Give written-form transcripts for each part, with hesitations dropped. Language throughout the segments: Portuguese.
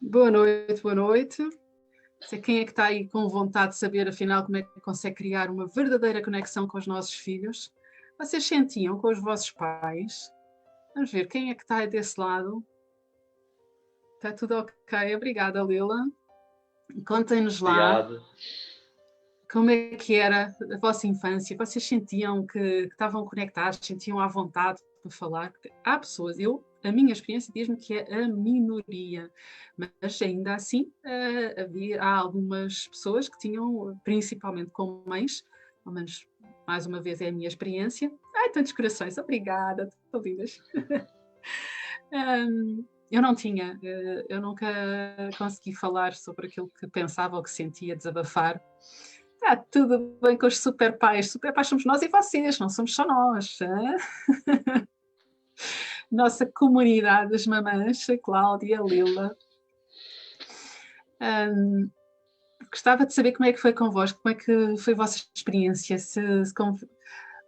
Boa noite, boa noite. Sei quem é que está aí com vontade de saber, afinal, como é que consegue criar uma verdadeira conexão com os nossos filhos. Vocês sentiam com os vossos pais? Vamos ver, quem é que está aí desse lado? Está tudo ok? Obrigada, Lila. Contem-nos lá Obrigado. como é que era a vossa infância. Vocês sentiam que estavam conectados, sentiam à vontade para falar? Porque há pessoas, a minha experiência diz-me que é a minoria, mas ainda assim há algumas pessoas que tinham, principalmente com mães, pelo menos mais uma vez é a minha experiência. Ai, tantos corações, obrigada, tão lindas. Eu não tinha, eu nunca consegui falar sobre aquilo que pensava ou que sentia, desabafar. Está tudo bem com os super pais. Super pais somos nós e vocês, não somos só nós. Nossa comunidade das mamães, a Cláudia, a Lila. Gostava de saber como é que foi convosco, como é que foi a vossa experiência.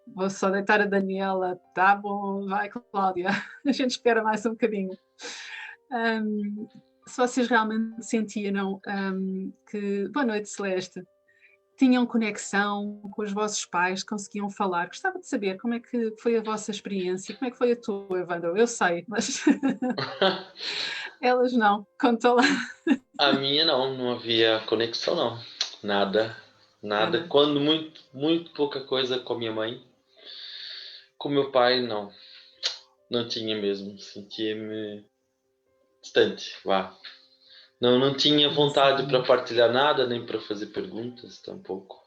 Vou só deitar a Daniela. Tá bom, vai, Cláudia. A gente espera mais um bocadinho. Se vocês realmente sentiram que. Boa noite, Celeste. Tinham conexão com os vossos pais, conseguiam falar. Gostava de saber como é que foi a vossa experiência, como é que foi a tua, Evandro? Eu sei, mas elas não. Conta lá. A minha não havia conexão não. Nada, nada. Ana. Quando muito pouca coisa com a minha mãe. Com meu pai não tinha mesmo. Sentia-me distante, vá. Não tinha vontade para Exatamente. partilhar nada, nem para fazer perguntas, tampouco.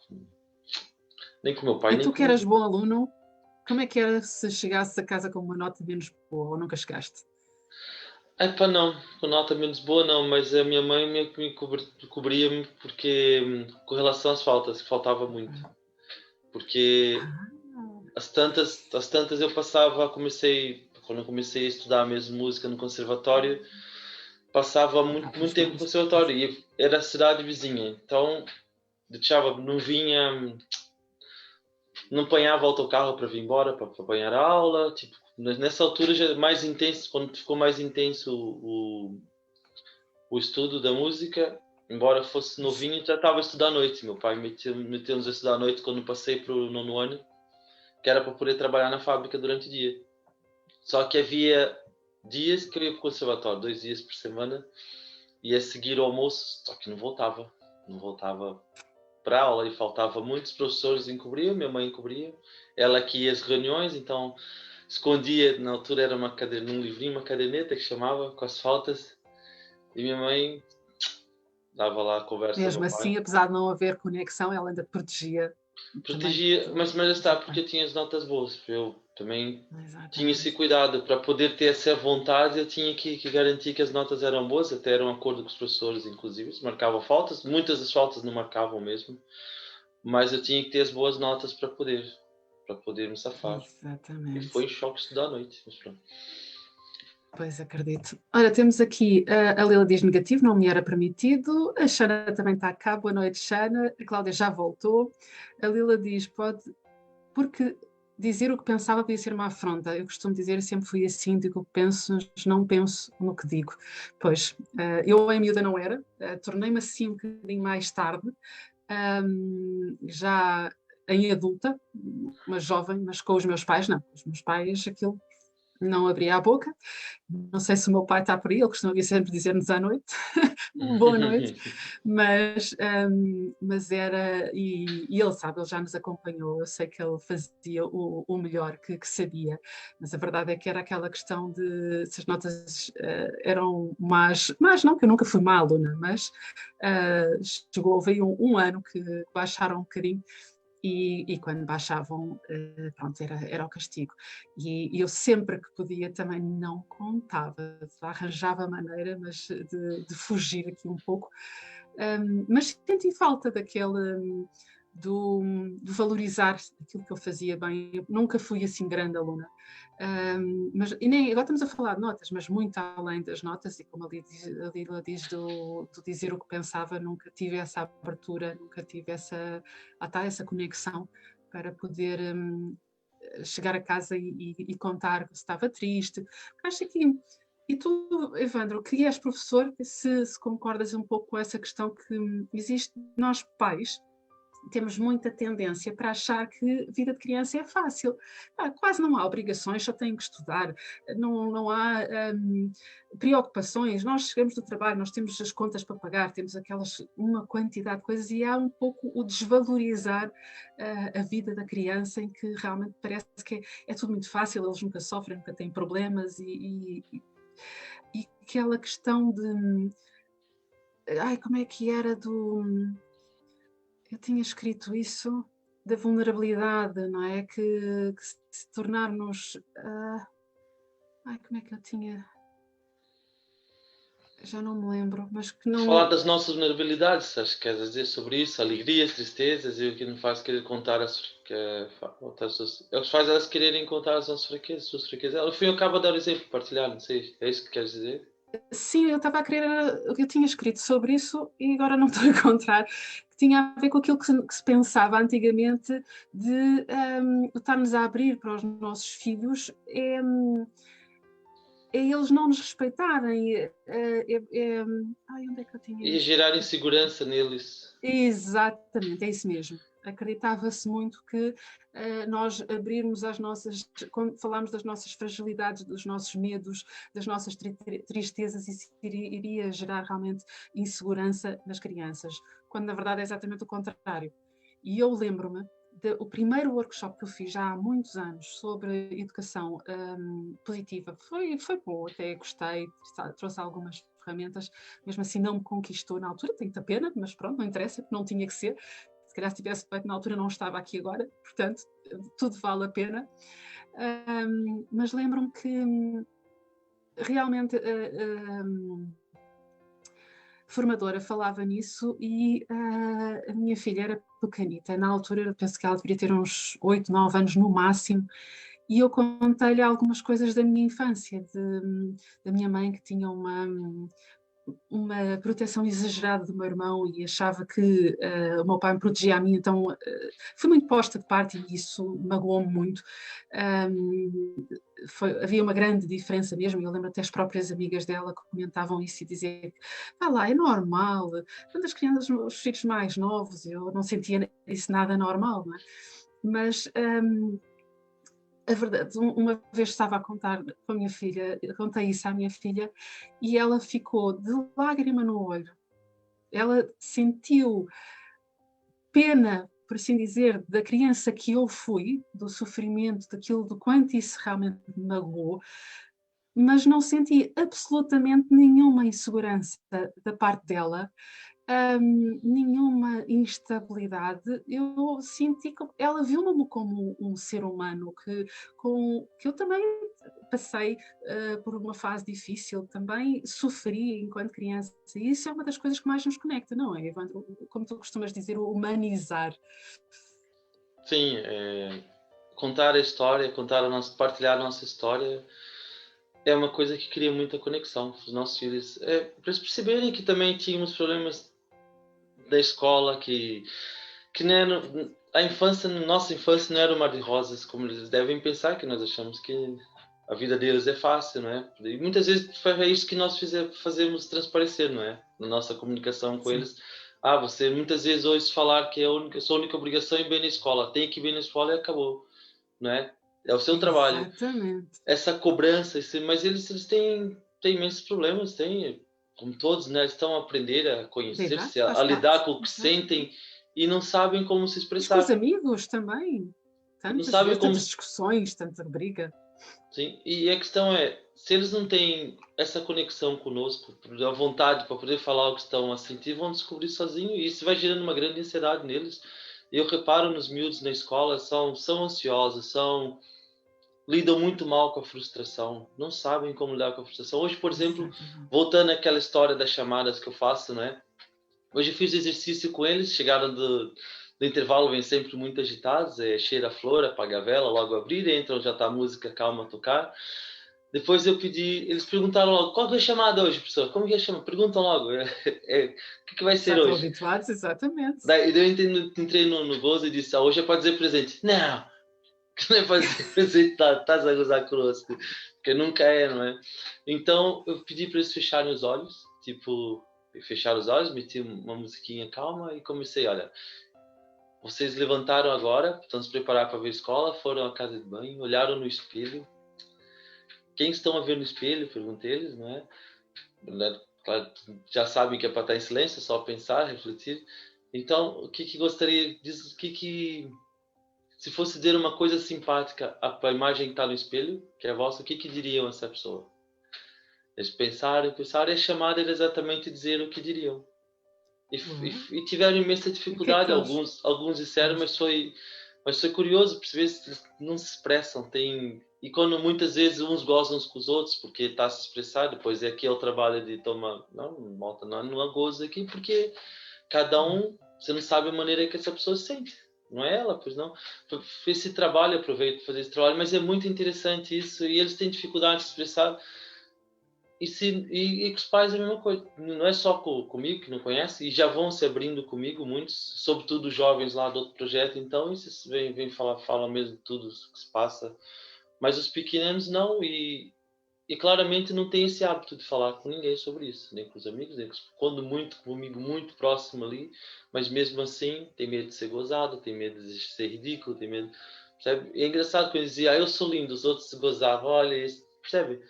Nem com meu pai, E nem tu que com. eras bom aluno, como é que era se chegasses a casa com uma nota menos boa ou nunca chegaste? Epá, não, com nota menos boa não, mas a minha mãe cobria-me porque com relação às faltas, faltava muito. Porque Ah, as tantas eu quando eu comecei a estudar mesmo música no conservatório, passava muito pois tempo não, no isso conservatório e era a cidade vizinha, então deixava, não vinha, não apanhava autocarro para vir embora, para apanhar a aula, tipo, nessa altura já mais intenso, quando ficou mais intenso o estudo da música, embora fosse novinho, já estava a estudar à noite, meu pai meteu-nos a estudar à noite quando passei para o nono ano, que era para poder trabalhar na fábrica durante o dia. Só que havia dias que eu ia para o conservatório, 2 dias por semana, e a seguir ao almoço, só que não voltava para a aula e faltava muitos professores encobriam, minha mãe encobria, ela que ia às reuniões, então escondia, na altura era uma cadeira, num livrinho, uma caderneta que chamava, com as faltas, e minha mãe dava lá a conversa ao mesmo meu pai. assim, apesar de não haver conexão, ela ainda te protegia também Protegia, mas do está, porque pai. eu tinha as notas boas. Eu também tinha esse Exatamente. cuidado. Para poder ter essa vontade, eu tinha que garantir que as notas eram boas, até era um acordo com os professores, inclusive. Se marcavam faltas, muitas das faltas não marcavam mesmo, mas eu tinha que ter as boas notas para poder me safar. E Exatamente. foi um choque estudar à noite, mas pronto. Pois acredito. Ora, temos aqui a Lila diz negativo, não me era permitido. A Xana também está cá. Boa noite, Xana. A Cláudia já voltou. A Lila diz: pode, porque dizer o que pensava podia ser uma afronta. Eu costumo dizer, eu sempre fui assim, digo o que penso, mas não penso no que digo. Pois, eu em miúda não era, tornei-me assim um bocadinho mais tarde, já em adulta, uma jovem, mas com os meus pais, não. Os meus pais, aquilo não abria a boca. Não sei se o meu pai está por aí, ele costuma vir sempre dizer-nos à noite, boa noite, mas era, e ele sabe, ele já nos acompanhou, eu sei que ele fazia o melhor que sabia, mas a verdade é que era aquela questão de se as notas eram más, mas não, que eu nunca fui má aluna, mas chegou, veio um ano que baixaram um bocadinho, e quando baixavam, pronto, era o castigo. E eu sempre que podia também não contava, arranjava maneira, mas de fugir aqui um pouco. Mas senti falta daquele, do, de valorizar aquilo que eu fazia bem. Eu nunca fui assim grande aluna. Mas, e nem, agora estamos a falar de notas, mas muito além das notas, e como a Lila diz do dizer o que pensava, nunca tive essa abertura, nunca tive essa conexão para poder chegar a casa e contar que estava triste. Acho que E tu, Evandro, que és professor, se concordas um pouco com essa questão que existe, nós pais temos muita tendência para achar que a vida de criança é fácil. Quase não há obrigações, só têm que estudar, não há preocupações. Nós chegamos do trabalho, nós temos as contas para pagar, temos uma quantidade de coisas e há um pouco o desvalorizar a vida da criança, em que realmente parece que é tudo muito fácil, eles nunca sofrem, nunca têm problemas e aquela questão de... como é que era eu tinha escrito isso, da vulnerabilidade, não é? Que se tornarmos... como é que eu tinha... Já não me lembro, mas que não... Falar das nossas vulnerabilidades, acho que quer dizer sobre isso, alegrias, tristezas, e o que nos faz querer contar é o que faz elas quererem contar as nossas fraquezas, as suas fraquezas. Ela foi acaba de dar o exemplo, partilhar, não sei, é isso que queres dizer? Sim, eu estava a querer... Eu tinha escrito sobre isso e agora não estou a encontrar. Que tinha a ver com aquilo que se pensava antigamente de estarmos a abrir para os nossos filhos eles não nos respeitarem. Onde é que eu tinha E isto? gerar insegurança neles. Exatamente, é isso mesmo. Acreditava-se muito que nós abrirmos quando falamos das nossas fragilidades, dos nossos medos, das nossas tristezas, isso iria gerar realmente insegurança nas crianças, quando na verdade é exatamente o contrário. E eu lembro-me o primeiro workshop que eu fiz já há muitos anos sobre educação positiva. Foi bom, até gostei, trouxe algumas ferramentas, mesmo assim não me conquistou na altura, tenho muita pena, mas pronto, não interessa, não tinha que ser. Se calhar se tivesse feito na altura não estava aqui agora, portanto, tudo vale a pena. Mas lembro-me que realmente formadora falava nisso e a minha filha era pequenita. Na altura, eu penso que ela deveria ter uns 8, 9 anos no máximo. E eu contei-lhe algumas coisas da minha infância, da minha mãe, que tinha uma proteção exagerada do meu irmão e achava que o meu pai me protegia a mim, então fui muito posta de parte e isso magoou-me muito. Havia uma grande diferença mesmo, eu lembro até as próprias amigas dela que comentavam isso e diziam que lá, é normal, quando as crianças, os filhos mais novos, eu não sentia isso nada normal, não é? Mas a verdade, uma vez estava a contar com a minha filha, contei isso à minha filha e ela ficou de lágrima no olho. Ela sentiu pena, por assim dizer, da criança que eu fui, do sofrimento, daquilo, do quanto isso realmente me magoou, mas não senti absolutamente nenhuma insegurança da parte dela, nenhuma instabilidade. Eu senti que ela viu-me como um ser humano que eu também passei por uma fase difícil, também sofri enquanto criança, e isso é uma das coisas que mais nos conecta, não é, Evandro? Como tu costumas dizer, o humanizar. Sim, contar a história, partilhar a nossa história é uma coisa que cria muita conexão com os nossos filhos. Para eles perceberem que também tínhamos problemas da escola, que não era, nossa infância não era um mar de rosas, como eles devem pensar, que nós achamos que a vida deles é fácil, não é? E muitas vezes é isso que nós fazemos transparecer, não é? Na nossa comunicação com eles. Você muitas vezes ouve falar que sua única obrigação é ir bem na escola, tem que ir bem na escola e acabou, não é? É o seu trabalho. Exatamente. Essa cobrança, mas eles têm imensos problemas, como todos, né? Eles estão a aprender a conhecer-se, a lidar com o que sentem e não sabem como se expressar. E com os amigos também. Tantas discussões, tanta briga. Sim, e a questão é, se eles não têm essa conexão conosco, a vontade para poder falar o que estão a sentir, vão descobrir sozinhos e isso vai gerando uma grande ansiedade neles. Eu reparo nos miúdos na escola, são ansiosos, lidam muito mal com a frustração, não sabem como lidar com a frustração. Hoje, por exemplo, voltando àquela história das chamadas que eu faço, né? Hoje eu fiz exercício com eles, chegaram do intervalo, vem sempre muito agitados, cheira a flor, apaga a vela, logo abrir, entram, já está a música calma a tocar. Depois eu pedi, eles perguntaram logo, qual que é a chamada hoje, professor? Como que é a chamada? Perguntam logo, o que vai ser já hoje? Estão habituados, exatamente. Daí eu entrei no gozo e disse, hoje é para dizer presente. Não, Que nem fazer, estás a gozar connosco, porque nunca é, não é? Então eu pedi para eles fecharem os olhos, tipo, fechar os olhos, meti uma musiquinha calma e comecei, olha, vocês levantaram agora, estão se preparar para ver a escola, foram à casa de banho, olharam no espelho. Quem estão a ver no espelho? Perguntei eles, não é? Claro, já sabem que é para estar em silêncio, só pensar, refletir. Então, o que gostaria, diz, se fosse dizer uma coisa simpática para a imagem que está no espelho, que é a vossa, o que diriam a essa pessoa? Eles pensaram e chamaram exatamente dizer o que diriam. E tiveram imensa dificuldade, alguns disseram, mas foi curioso perceber se eles não se expressam. E quando muitas vezes uns gozam uns com os outros, porque está a se expressar, depois é aquele trabalho de tomar, não, malta, não há gozo aqui, porque cada um, você não sabe a maneira que essa pessoa se sente. Não é ela, pois não. Esse trabalho, aproveito para fazer esse trabalho, mas é muito interessante isso, e eles têm dificuldade de se expressar. E com os pais é a mesma coisa, não é só comigo que não conhece, e já vão se abrindo comigo muitos, sobretudo os jovens lá do outro projeto, então isso vem falam mesmo tudo o que se passa, mas os pequenos não, e claramente não tem esse hábito de falar com ninguém sobre isso, nem com os amigos, nem quando muito comigo, muito próximo ali, mas mesmo assim tem medo de ser gozado, tem medo de ser ridículo, tem medo, percebe? É engraçado quando eu dizia, eu sou lindo, os outros se gozavam, olha, percebe?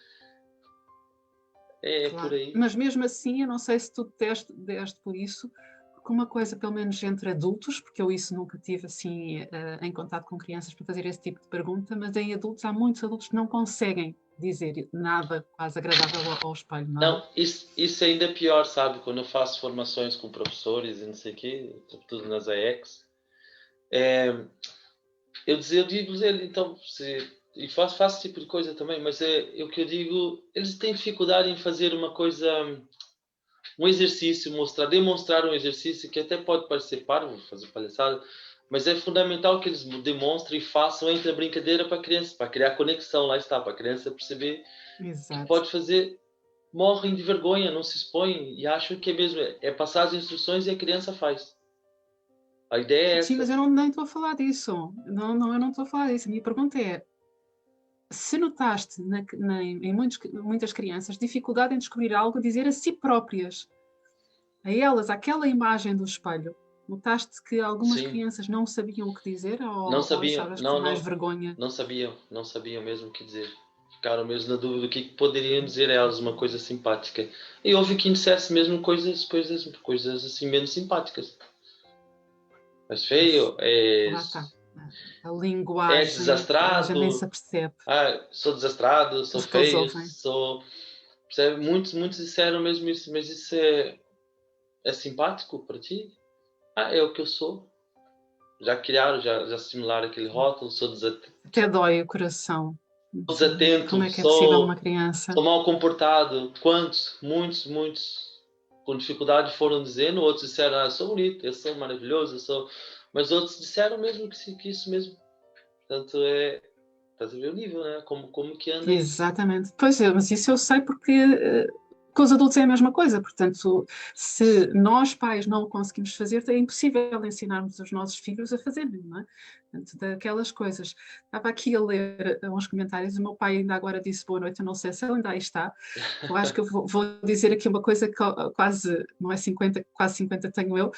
É Claro. por aí. Mas mesmo assim, eu não sei se tu deste por isso, porque uma coisa, pelo menos entre adultos, porque eu isso nunca tive assim em contato com crianças para fazer esse tipo de pergunta, mas em adultos há muitos adultos que não conseguem dizer nada quase agradável ao espelho, não é? Não, isso é ainda pior, sabe? Quando eu faço formações com professores e não sei o quê, sobretudo nas AEX, eu digo-lhes, então, e faço esse tipo de coisa também, mas é o que eu digo, eles têm dificuldade em fazer uma coisa, um exercício, demonstrar um exercício que até pode parecer parvo, fazer palhaçada, mas é fundamental que eles demonstrem e façam entre a brincadeira para a criança, para criar conexão, lá está, para a criança perceber Exato. que pode fazer, morrem de vergonha, não se expõem e acham que é mesmo, é passar as instruções e a criança faz. A ideia é essa. Sim, mas eu nem estou a falar disso. Não, eu não estou a falar disso. A minha pergunta é, se notaste em muitas crianças dificuldade em descobrir algo a dizer a si próprias, a elas, aquela imagem do espelho, notaste que algumas Sim. crianças não sabiam o que dizer Não sabiam, achavas que mais vergonha? não sabiam mesmo o que dizer. Ficaram mesmo na dúvida do que poderiam dizer a elas, uma coisa simpática. E houve quem dissesse mesmo coisas assim menos simpáticas. Mas feio, Lá está. A é linguagem, a gente nem se desastrado, apercebe. sou desastrado, sou Os que eles feio, ouvem. percebe? Muitos disseram mesmo isso, mas isso é simpático para ti? É o que eu sou. Já criaram, já simularam aquele rótulo, sou desatento. Até dói o coração. Como é que é possível Sou uma criança? mal comportado. Quantos, muitos, com dificuldade foram dizendo, outros disseram, sou bonito, eu sou maravilhoso, mas outros disseram mesmo que isso mesmo. Portanto, estás a ver o nível, né? Como que anda isso. Exatamente. Pois é, mas isso eu sei porque com os adultos é a mesma coisa. Portanto, se nós pais não o conseguimos fazer, é impossível ensinarmos os nossos filhos a fazerem, não é? Portanto, daquelas coisas. Estava aqui a ler uns comentários, o meu pai ainda agora disse boa noite, eu não sei se ele ainda aí está. Eu acho que eu vou dizer aqui uma coisa que quase, não é 50, quase 50 tenho eu,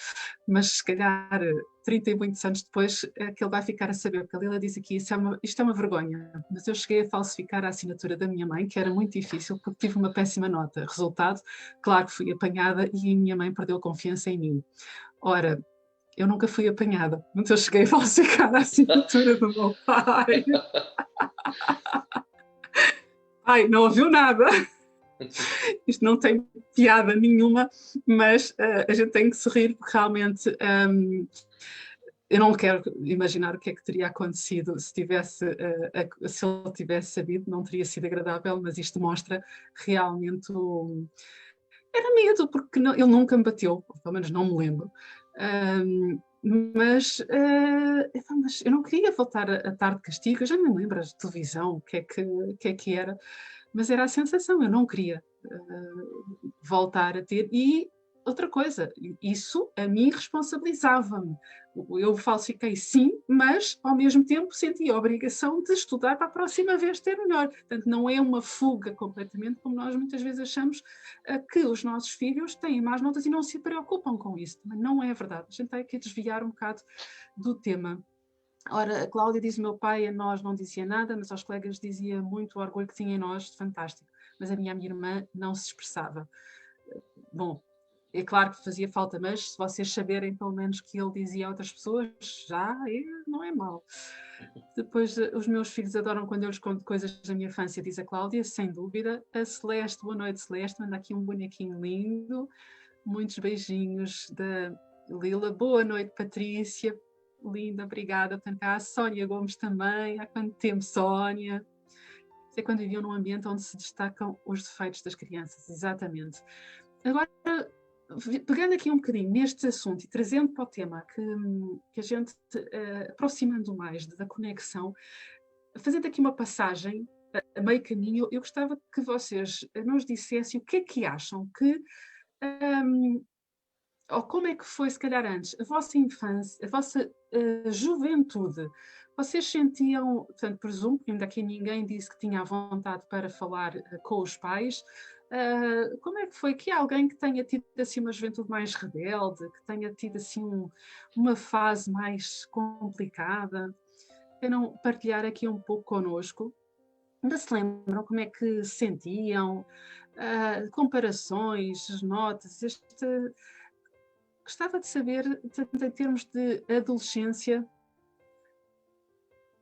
mas se calhar 30 e muitos anos depois é que ele vai ficar a saber, porque ele diz aqui, isto é uma vergonha, mas eu cheguei a falsificar a assinatura da minha mãe, que era muito difícil, porque tive uma péssima nota. Resultado, claro que fui apanhada e a minha mãe perdeu confiança em mim. Ora, eu nunca fui apanhada, mas eu cheguei a falsificar a assinatura do meu pai. Ai, não ouviu nada. Isto não tem piada nenhuma, mas a gente tem que se rir, porque realmente eu não quero imaginar o que é que teria acontecido se ele tivesse sabido, não teria sido agradável, mas isto mostra realmente era medo, porque ele nunca me bateu, pelo menos não me lembro. Mas eu não queria voltar a estar de castigo, eu já não me lembro de televisão, o que é que era, mas era a sensação, eu não queria voltar a ter, e outra coisa, isso a mim responsabilizava-me. Eu falsifiquei sim, mas ao mesmo tempo senti a obrigação de estudar para a próxima vez ter melhor. Portanto, não é uma fuga completamente, como nós muitas vezes achamos que os nossos filhos têm más notas e não se preocupam com isso. Mas não é verdade. A gente tem que desviar um bocado do tema. Ora, a Cláudia diz: o meu pai a nós não dizia nada, mas aos colegas dizia muito o orgulho que tinha em nós, fantástico. Mas a minha irmã não se expressava. Bom, é claro que fazia falta, mas se vocês saberem pelo menos que ele dizia a outras pessoas, já não é mau. Depois, os meus filhos adoram quando eu lhes conto coisas da minha infância, diz a Cláudia, sem dúvida. A Celeste, boa noite, Celeste, manda aqui um bonequinho lindo. Muitos beijinhos da Lila. Boa noite, Patrícia. Linda, obrigada. Portanto, há a Sónia Gomes também. Há quanto tempo, Sónia? Isso é quando viviam num ambiente onde se destacam os defeitos das crianças, exatamente. Agora, pegando aqui um bocadinho neste assunto e trazendo para o tema que a gente, aproximando mais da conexão, fazendo aqui uma passagem a meio caminho, eu gostava que vocês nos dissessem o que é que acham que, ou como é que foi, se calhar antes, a vossa infância, a vossa juventude. Vocês sentiam, portanto, presumo que ainda aqui ninguém disse que tinha a vontade para falar com os pais. Como é que foi que alguém que tenha tido assim uma juventude mais rebelde, que tenha tido assim uma fase mais complicada, queiram partilhar aqui um pouco connosco? Ainda se lembram como é que se sentiam? Comparações, notas, gostava de saber, em termos de adolescência.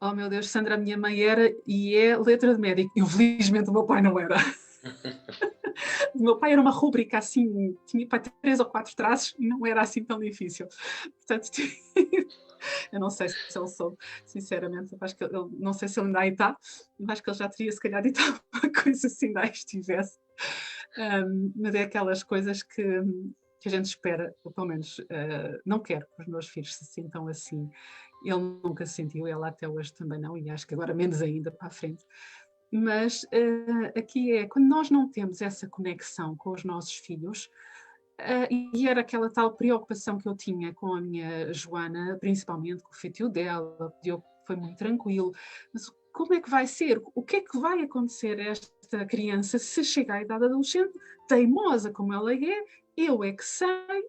Oh meu Deus, Sandra, a minha mãe era e é letra de médico. Eu, felizmente, o meu pai não era. O meu pai era uma rúbrica assim, tinha para 3 ou 4 traços e não era assim tão difícil. Portanto, eu não sei se ele soube, sinceramente. Acho que ele, não sei se ele ainda aí está, mas acho que ele já teria, se calhar, dito uma coisa se ainda aí estivesse. Mas é aquelas coisas que a gente espera, ou pelo menos não quero que os meus filhos se sintam assim. Ele nunca se sentiu, ela até hoje também não, e acho que agora menos ainda para a frente. Mas aqui é, quando nós não temos essa conexão com os nossos filhos, e era aquela tal preocupação que eu tinha com a minha Joana, principalmente com o feitio dela, foi muito tranquilo, mas como é que vai ser? O que é que vai acontecer a esta criança se chegar à idade adolescente, teimosa como ela é, eu é que sei,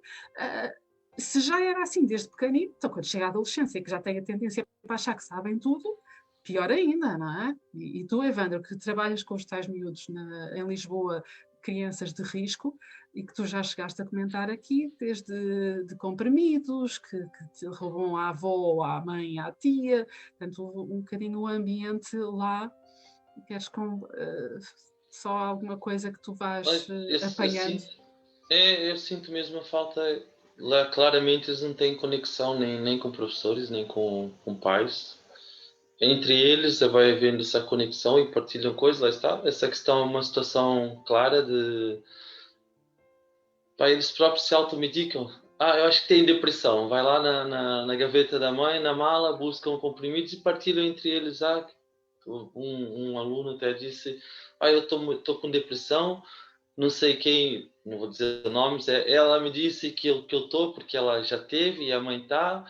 se já era assim desde pequenino, então quando chega à adolescência, que já tem a tendência para achar que sabem tudo, pior ainda, não é? E tu, Evandro, que trabalhas com os tais miúdos em Lisboa, crianças de risco, e que tu já chegaste a comentar aqui, desde de comprimidos, que te roubam à avó, à mãe, à tia, portanto, um bocadinho o ambiente lá, queres só alguma coisa que tu vais apanhando? Eu sinto mesmo a falta. Lá claramente eles não têm conexão nem com professores, nem com pais. Entre eles vai havendo essa conexão e partilham coisas, lá está. Essa questão é uma situação clara de... Pá, eles próprios se automedicam. Eu acho que tem depressão. Vai lá na gaveta da mãe, na mala, buscam comprimidos e partilham entre eles. Um aluno até disse, eu tô com depressão, não sei quem, não vou dizer nomes, ela me disse que eu tô, porque ela já teve e a mãe tá,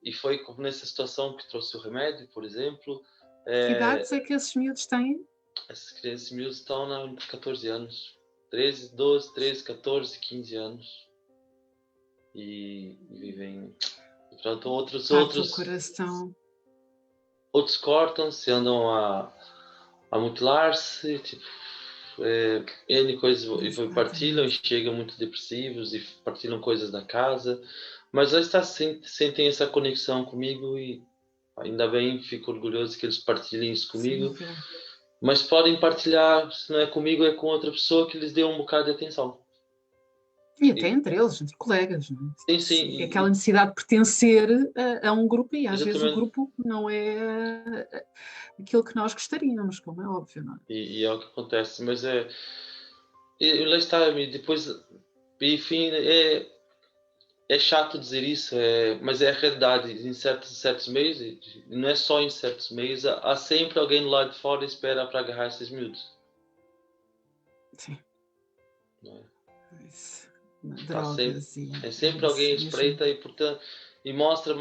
e foi nessa situação que trouxe o remédio, por exemplo. Que idades é que esses miúdos têm? Essas crianças miúdos estão entre 14 anos. 13, 12, 13, 14, 15 anos. E vivem... Pronto, outros cortam-se, andam a mutilar-se, tipo, N coisas, e partilham e chegam muito depressivos e partilham coisas da casa, mas já está, sentem essa conexão comigo e ainda bem, fico orgulhoso que eles partilhem isso comigo. Sim. Mas podem partilhar, se não é comigo, é com outra pessoa que lhes dê um bocado de atenção. E até entre eles, entre colegas, não é? Sim. É aquela necessidade de pertencer a um grupo e às vezes o Exatamente. grupo não é aquilo que nós gostaríamos, como é óbvio, não é? E é o que acontece, mas lá está, depois, enfim, é chato dizer isso, mas é a realidade. Em certos meios, e não é só em certos meios, há sempre alguém do lado de fora e espera para agarrar esses miúdos. Sim. Não é? Tá sempre, drogas e é sempre isso alguém à mesmo. espreita e, portanto, e mostra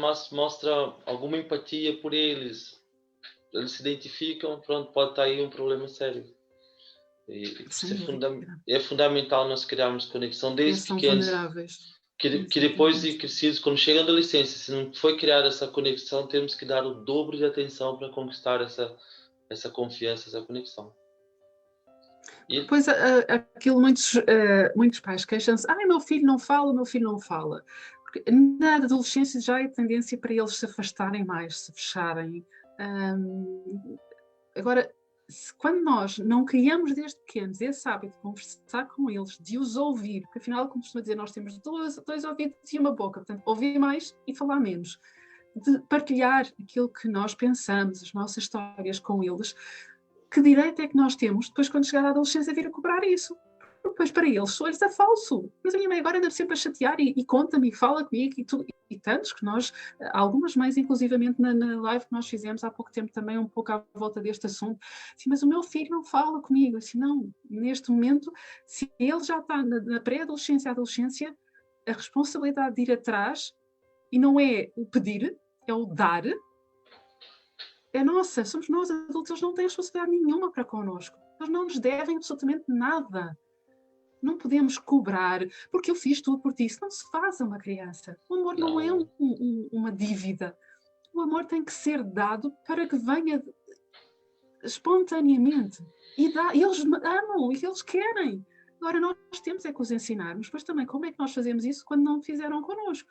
alguma empatia por eles. Eles se identificam, pronto, pode estar aí um problema sério. E por isso Sem dúvida. é fundamental nós criarmos conexão Eles desde são pequenos, vulneráveis. que depois de Exatamente. crescidos, quando chegam à adolescência, se não foi criada essa conexão, temos que dar o dobro de atenção para conquistar essa confiança, essa conexão. Porque E depois aquilo muitos pais queixam-se, meu filho não fala, meu filho não fala. Porque na adolescência já é tendência para eles se afastarem mais, se fecharem. Agora, quando nós não criamos desde pequenos esse hábito de conversar com eles, de os ouvir, porque afinal, como costuma dizer, nós temos dois ouvidos e uma boca, portanto, ouvir mais e falar menos, de partilhar aquilo que nós pensamos, as nossas histórias com eles, que direito é que nós temos, depois, quando chegar à adolescência, vir a cobrar isso? Depois, para eles, sou-lhes é falso. Mas a minha mãe agora anda sempre a chatear e conta-me e fala comigo e tantos que nós, algumas mães, inclusivamente na live que nós fizemos há pouco tempo também, um pouco à volta deste assunto, assim, mas o meu filho não fala comigo. Assim, não, neste momento, se ele já está na pré-adolescência, adolescência, a responsabilidade de ir atrás, e não é o pedir, é o dar, é nossa, somos nós adultos, eles não têm responsabilidade nenhuma para connosco. Eles não nos devem absolutamente nada. Não podemos cobrar, porque eu fiz tudo por ti. Isso não se faz a uma criança. O amor não é não, uma dívida. O amor tem que ser dado para que venha espontaneamente. E eles amam e eles querem. Agora, nós temos é que os ensinarmos. Pois também, como é que nós fazemos isso quando não fizeram connosco?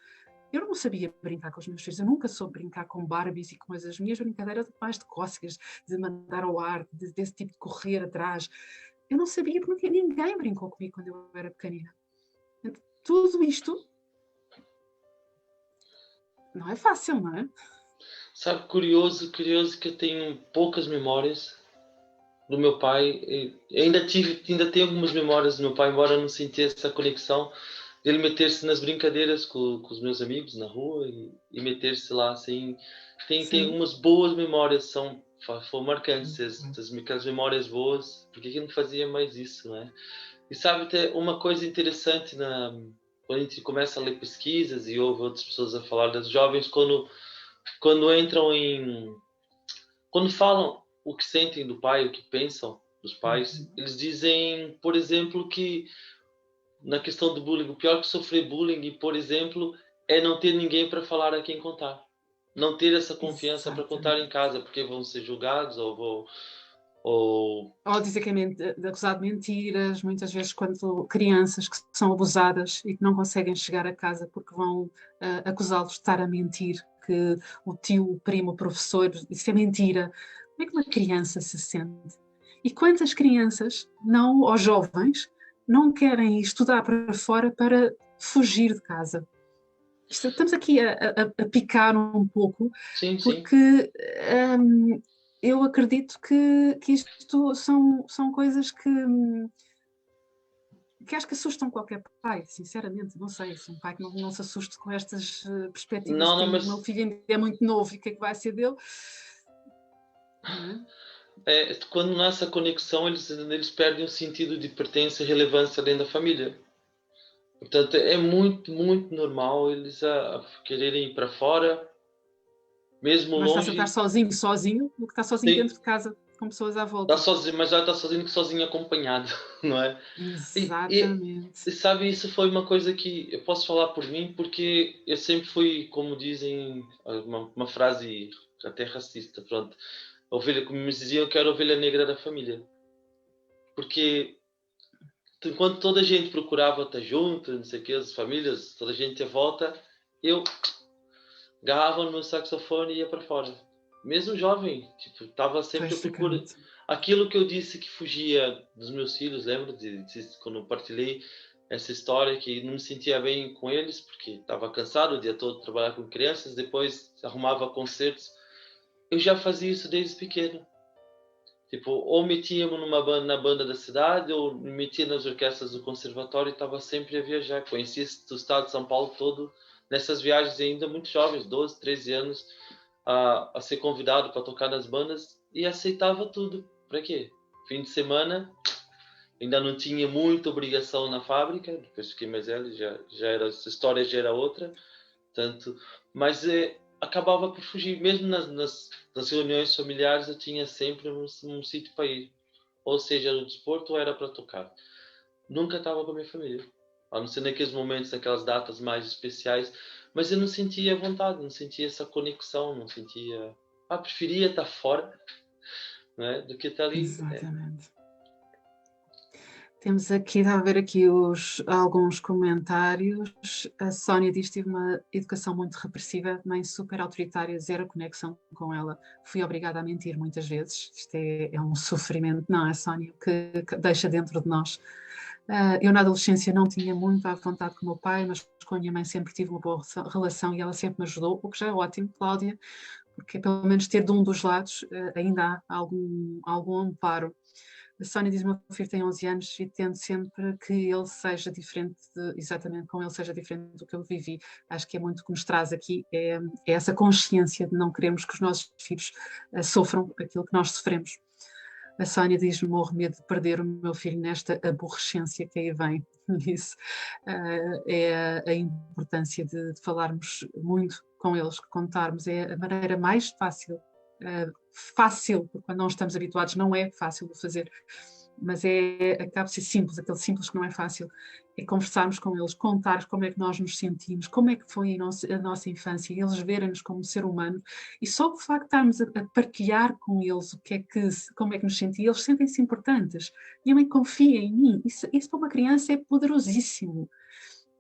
Eu não sabia brincar com os meus filhos, eu nunca soube brincar com Barbies e coisas. As minhas brincadeiras mais de cócegas, de mandar ao ar, desse tipo de correr atrás. Eu não sabia porque ninguém brincou comigo quando eu era pequenina. Tudo isto não é fácil, não é? sabe, curioso que eu tenho poucas memórias do meu pai. Ainda tenho algumas memórias do meu pai, embora eu não sentia essa conexão dele meter-se nas brincadeiras com os meus amigos na rua e meter-se lá assim. Tem Sim. algumas boas memórias, foram marcantes, aquelas memórias boas. Por que não fazia mais isso, né? E sabe, até uma coisa interessante quando a gente começa a ler pesquisas e ouve outras pessoas a falar das jovens, quando entram quando falam o que sentem do pai, o que pensam dos pais, eles dizem, por exemplo, que na questão do bullying, o pior que sofrer bullying, por exemplo, é não ter ninguém para falar a quem contar. Não ter essa confiança para contar em Exatamente. casa, porque vão ser julgados ou Ou dizer que é acusado de mentiras, muitas vezes quando crianças que são abusadas e que não conseguem chegar a casa porque vão acusá-los de estar a mentir, que o tio, o primo, o professor, isso é mentira. Como é que uma criança se sente? E quantas crianças, não, ou jovens, não querem estudar para fora para fugir de casa? Estamos aqui a picar um pouco, sim, sim. porque eu acredito que isto são coisas que acho que assustam qualquer pai, sinceramente. Não sei se um pai que não se assuste com estas perspectivas Não, de não, o meu mas filho ainda é muito novo e o que é que vai ser dele? Não é? quando nessa conexão eles perdem o sentido de pertença e relevância dentro da família. Portanto, é muito, muito normal eles a quererem ir para fora, mesmo Mais fácil estar longe, sozinho, do que estar sozinho tem, dentro de casa, com pessoas à tá volta. sozinho, mas já está sozinho que sozinho acompanhado, não é? E Exatamente. sabe, isso foi uma coisa que eu posso falar por mim, porque eu sempre fui, como dizem, uma frase até racista, pronto, ovelha, como me diziam, que era a ovelha negra da família. Porque enquanto toda a gente procurava estar junto, não sei o que, as famílias, toda a gente à volta, eu agarrava no meu saxofone e ia para fora. Mesmo jovem, tipo, estava sempre à Pois procura. acredito. Aquilo que eu disse que fugia dos meus filhos, lembro quando eu partilhei essa história que não me sentia bem com eles, porque estava cansado o dia todo de trabalhar com crianças, depois arrumava concertos. Eu já fazia isso desde pequeno. Tipo, ou metia-me na banda da cidade, ou me metia nas orquestras do conservatório e estava sempre a viajar. Conhecia o estado de São Paulo todo nessas viagens ainda muito jovens, 12, 13 anos, a ser convidado para tocar nas bandas e aceitava tudo. Para quê? Fim de semana, ainda não tinha muita obrigação na fábrica, depois fiquei mais velho, já era, essa história já era outra, tanto, mas acabava por fugir, mesmo nas reuniões familiares eu tinha sempre um sítio para ir, ou seja, no desporto ou era para tocar. Nunca estava com a minha família, a não ser naqueles momentos, naquelas datas mais especiais, mas eu não sentia vontade, não sentia essa conexão, não sentia... preferia estar fora, né, do que estar ali. Exatamente. Temos aqui, a ver aqui alguns comentários. A Sónia diz que tive uma educação muito repressiva, mãe super autoritária, zero conexão com ela. Fui obrigada a mentir muitas vezes. Isto é um sofrimento, não é, Sónia, que deixa dentro de nós. Eu na adolescência não tinha muito à vontade com o meu pai, mas com a minha mãe sempre tive uma boa relação e ela sempre me ajudou, o que já é ótimo, Cláudia, porque pelo menos ter de um dos lados ainda há algum amparo. A Sónia diz: meu filho tem 11 anos e tento sempre que ele seja diferente, exatamente como ele seja diferente do que eu vivi. Acho que é muito o que nos traz aqui, é essa consciência de não queremos que os nossos filhos sofram aquilo que nós sofremos. A Sónia diz: morro medo de perder o meu filho nesta aborrecência que aí vem. Isso é a importância de falarmos muito com eles, contarmos. É a maneira mais fácil, porque quando não estamos habituados não é fácil de fazer, mas acaba de ser simples, aquele simples que não é fácil, é conversarmos com eles, contar como é que nós nos sentimos, como é que foi a nossa infância, eles verem-nos como ser humano, e só o facto de estarmos a partilhar com eles como é que nos sentimos, eles sentem-se importantes. Minha mãe confia em mim, isso para uma criança é poderosíssimo.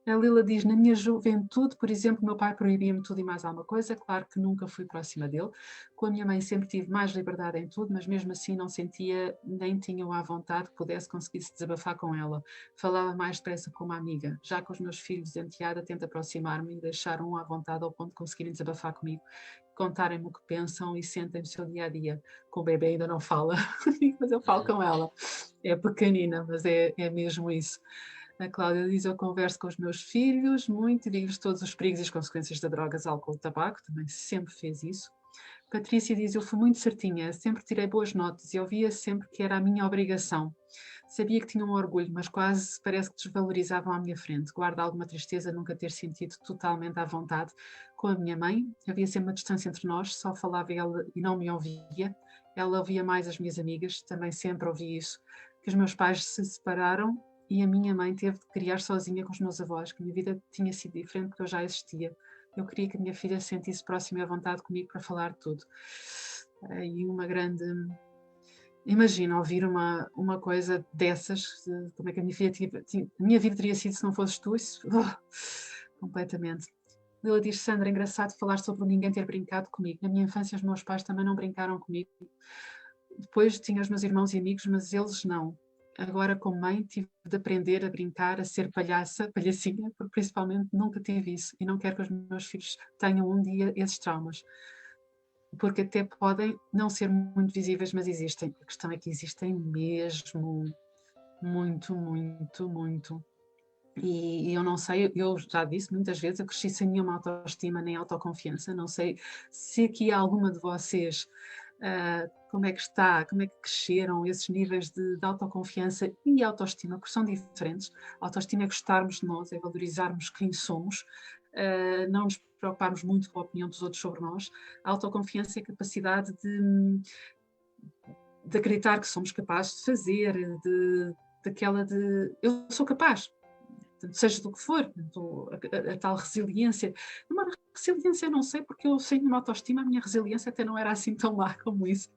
A Lila diz: na minha juventude, por exemplo, meu pai proibia-me tudo e mais alguma coisa, claro que nunca fui próxima dele. Com a minha mãe sempre tive mais liberdade em tudo, mas mesmo assim não sentia, nem tinha à vontade que pudesse conseguir se desabafar com ela. Falava mais depressa com uma amiga. Já com os meus filhos, enteada, tento aproximar-me e deixar um à vontade ao ponto de conseguirem desabafar comigo, contarem-me o que pensam e sentem o seu dia-a-dia. Com o bebê ainda não fala, mas eu falo com ela. É pequenina, mas é mesmo isso. A Cláudia diz: eu converso com os meus filhos muito e digo-lhes todos os perigos e as consequências de drogas, álcool e tabaco, também sempre fez isso. Patrícia diz: eu fui muito certinha, sempre tirei boas notas e ouvia sempre que era a minha obrigação. Sabia que tinha um orgulho, mas quase parece que desvalorizavam à minha frente. Guardo alguma tristeza nunca ter sentido totalmente à vontade com a minha mãe. Havia sempre uma distância entre nós, só falava ela e não me ouvia. Ela ouvia mais as minhas amigas, também sempre ouvi isso, que os meus pais se separaram e a minha mãe teve de criar sozinha com os meus avós, que a minha vida tinha sido diferente porque eu já existia. Eu queria que a minha filha se sentisse próxima e à vontade comigo para falar de tudo. E uma grande... Imagina ouvir uma coisa dessas, como é que a minha filha a minha vida teria sido se não fosses tu, isso, completamente. Lila diz: Sandra, é engraçado falar sobre ninguém ter brincado comigo. Na minha infância os meus pais também não brincaram comigo. Depois tinha os meus irmãos e amigos, mas eles não. Agora, como mãe, tive de aprender a brincar, a ser palhacinha, porque principalmente nunca tive isso e não quero que os meus filhos tenham um dia esses traumas, porque até podem não ser muito visíveis, mas existem. A questão é que existem mesmo, muito, muito, muito. E eu não sei, eu já disse muitas vezes, eu cresci sem nenhuma autoestima nem autoconfiança, não sei se aqui alguma de vocês como é que cresceram esses níveis de autoconfiança e autoestima, porque são diferentes. A autoestima é gostarmos de nós, é valorizarmos quem somos, não nos preocuparmos muito com a opinião dos outros sobre nós. A autoconfiança é a capacidade de acreditar que somos capazes de fazer, daquela de eu sou capaz, seja do que for, a tal resiliência. Uma resiliência eu não sei, porque eu sem uma autoestima, a minha resiliência até não era assim tão má como isso.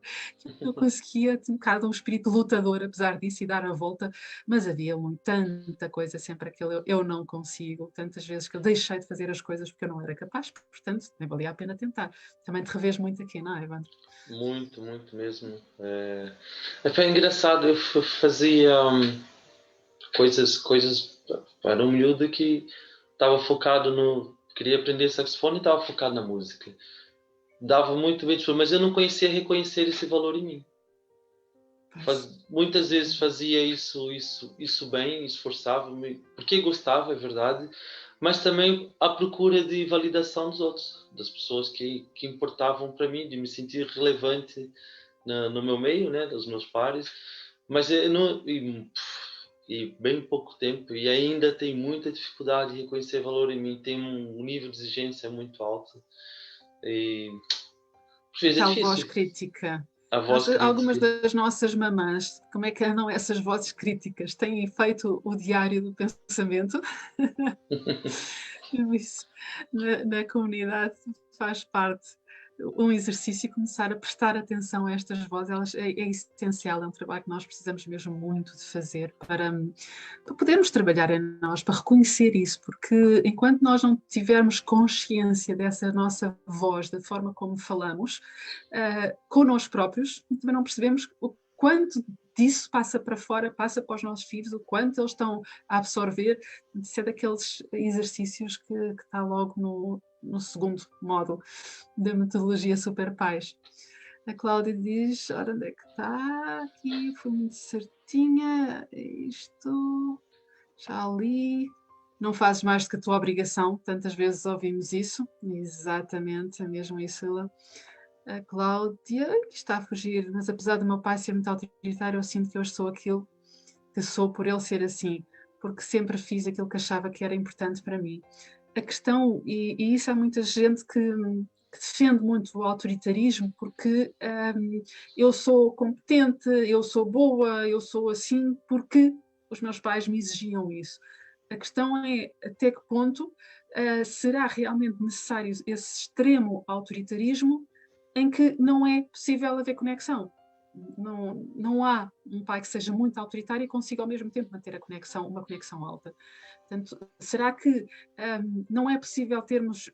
Eu conseguia ter um bocado um espírito lutador, apesar disso, e dar a volta, mas havia tanta coisa sempre aquele eu não consigo, tantas vezes que eu deixei de fazer as coisas porque eu não era capaz, portanto, nem valia a pena tentar. Também te revês muito aqui, não é, Evandro? Muito, muito mesmo. Foi engraçado, eu fazia coisas para um miúdo que estava focado no... Queria aprender saxofone e estava focado na música. Dava muito bem, mas eu não conhecia reconhecer esse valor em mim. Muitas vezes fazia isso bem, esforçava-me, porque gostava, é verdade, mas também à procura de validação dos outros, das pessoas que importavam para mim, de me sentir relevante no meu meio, né, dos meus pares. Mas eu não, e bem pouco tempo, e ainda tem muita dificuldade de reconhecer valor em mim, tem um nível de exigência muito alto, e por vezes é Tal voz difícil. crítica. A voz Algumas crítica. das nossas mamãs, como é que andam essas vozes críticas? Têm feito o diário do pensamento? Isso, na comunidade faz parte um exercício e começar a prestar atenção a estas vozes, é essencial, é um trabalho que nós precisamos mesmo muito de fazer para podermos trabalhar em nós, para reconhecer isso, porque enquanto nós não tivermos consciência dessa nossa voz, da forma como falamos, connosco próprios, também não percebemos o quanto disso passa para fora, passa para os nossos filhos, o quanto eles estão a absorver, de ser daqueles exercícios que está logo no segundo módulo da metodologia Super Pais. A Cláudia diz, ora, onde é que está? Aqui, foi muito certinha, isto, já li. Não fazes mais do que a tua obrigação, tantas vezes ouvimos isso. Exatamente, é mesmo isso, Ila. A Cláudia, que está a fugir, mas apesar do meu pai ser muito autoritário, eu sinto que eu sou aquilo que sou por ele ser assim, porque sempre fiz aquilo que achava que era importante para mim. A questão, e isso há muita gente que defende muito o autoritarismo, porque eu sou competente, eu sou boa, eu sou assim, porque os meus pais me exigiam isso. A questão é até que ponto será realmente necessário esse extremo autoritarismo em que não é possível haver conexão. Não há um pai que seja muito autoritário e consiga ao mesmo tempo manter uma conexão alta. Portanto, será que não é possível termos,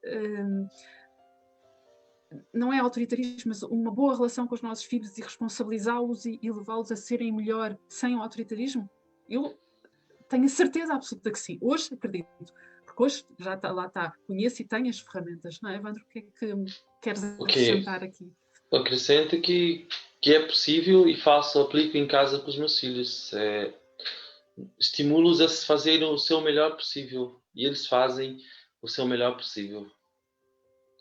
não é autoritarismo, mas uma boa relação com os nossos filhos e responsabilizá-los e levá-los a serem melhor sem o autoritarismo? Eu tenho a certeza absoluta que sim. Hoje acredito, porque hoje já está, lá está, conheço e tenho as ferramentas, não é, Evandro? O que é que queres Ok, acrescentar aqui? acrescento que é possível e faço, aplico em casa com os meus filhos. Estimulo-os a fazerem o seu melhor possível e eles fazem o seu melhor possível.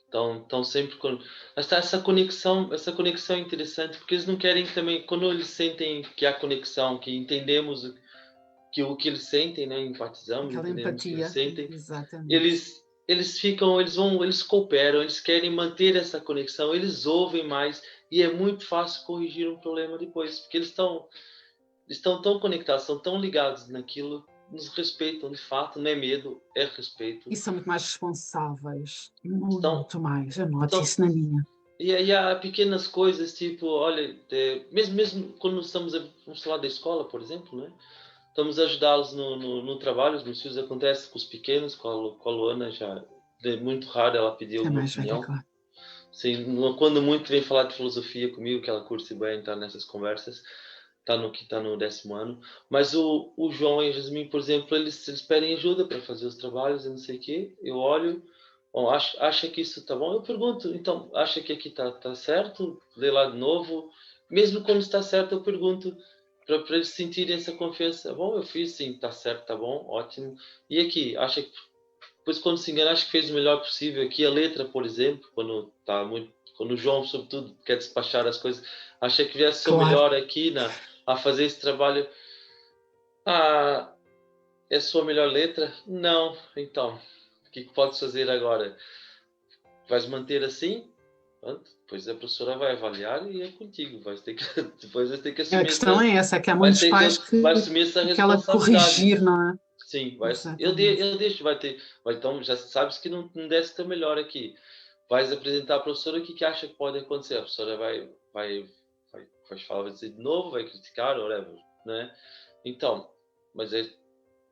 Então sempre com essa conexão é interessante porque eles não querem também quando eles sentem que há conexão, que entendemos o que eles sentem, né? Empatizamos, Aquela entendemos o que eles empatia, sentem. exatamente. Eles cooperam, eles querem manter essa conexão, eles ouvem mais e é muito fácil corrigir um problema depois, porque eles estão tão conectados, estão tão ligados naquilo, nos respeitam de fato, não é medo, é respeito. E são muito mais responsáveis, Estão, muito mais. Eu noto estão, isso na minha. e aí há pequenas coisas, tipo, olha, mesmo quando vamos falar da escola, por exemplo, né? Estamos a ajudá-los no trabalho, os meus filhos acontece com os pequenos, com a Luana já, é muito raro ela pedir É alguma mais velha, opinião. claro. Sim, quando muito vem falar de filosofia comigo, que ela curte bem estar nessas conversas, está no 10º ano. Mas o João e a Jasmine, por exemplo, eles pedem ajuda para fazer os trabalhos e não sei o quê. Eu olho, bom, acha que isso está bom? Eu pergunto, então, acha que aqui tá certo? Lê lá de novo. Mesmo quando está certo, eu pergunto para eles sentirem essa confiança. Bom, eu fiz, sim, está certo, está bom, ótimo. E aqui, acha que depois quando se engana, acho que fez o melhor possível. Aqui a letra, por exemplo, quando o João, sobretudo, quer despachar as coisas, acha que viesse o Claro. melhor aqui a fazer esse trabalho. Ah, é a sua melhor letra? Não. Então, o que podes fazer agora? Vais manter assim? Pronto, depois a professora vai avaliar e é contigo. Depois vais ter que A assumir questão é essa, é que há vais muitos ter que, pais vai que assumir essa aquela responsabilidade. corrigir, não é? Sim, Exatamente. eu deixo, então já sabes que não desse teu melhor aqui. Vais apresentar à professora o que acha que pode acontecer. A professora vai falar, vai dizer de novo, vai criticar, whatever, né? Então, mas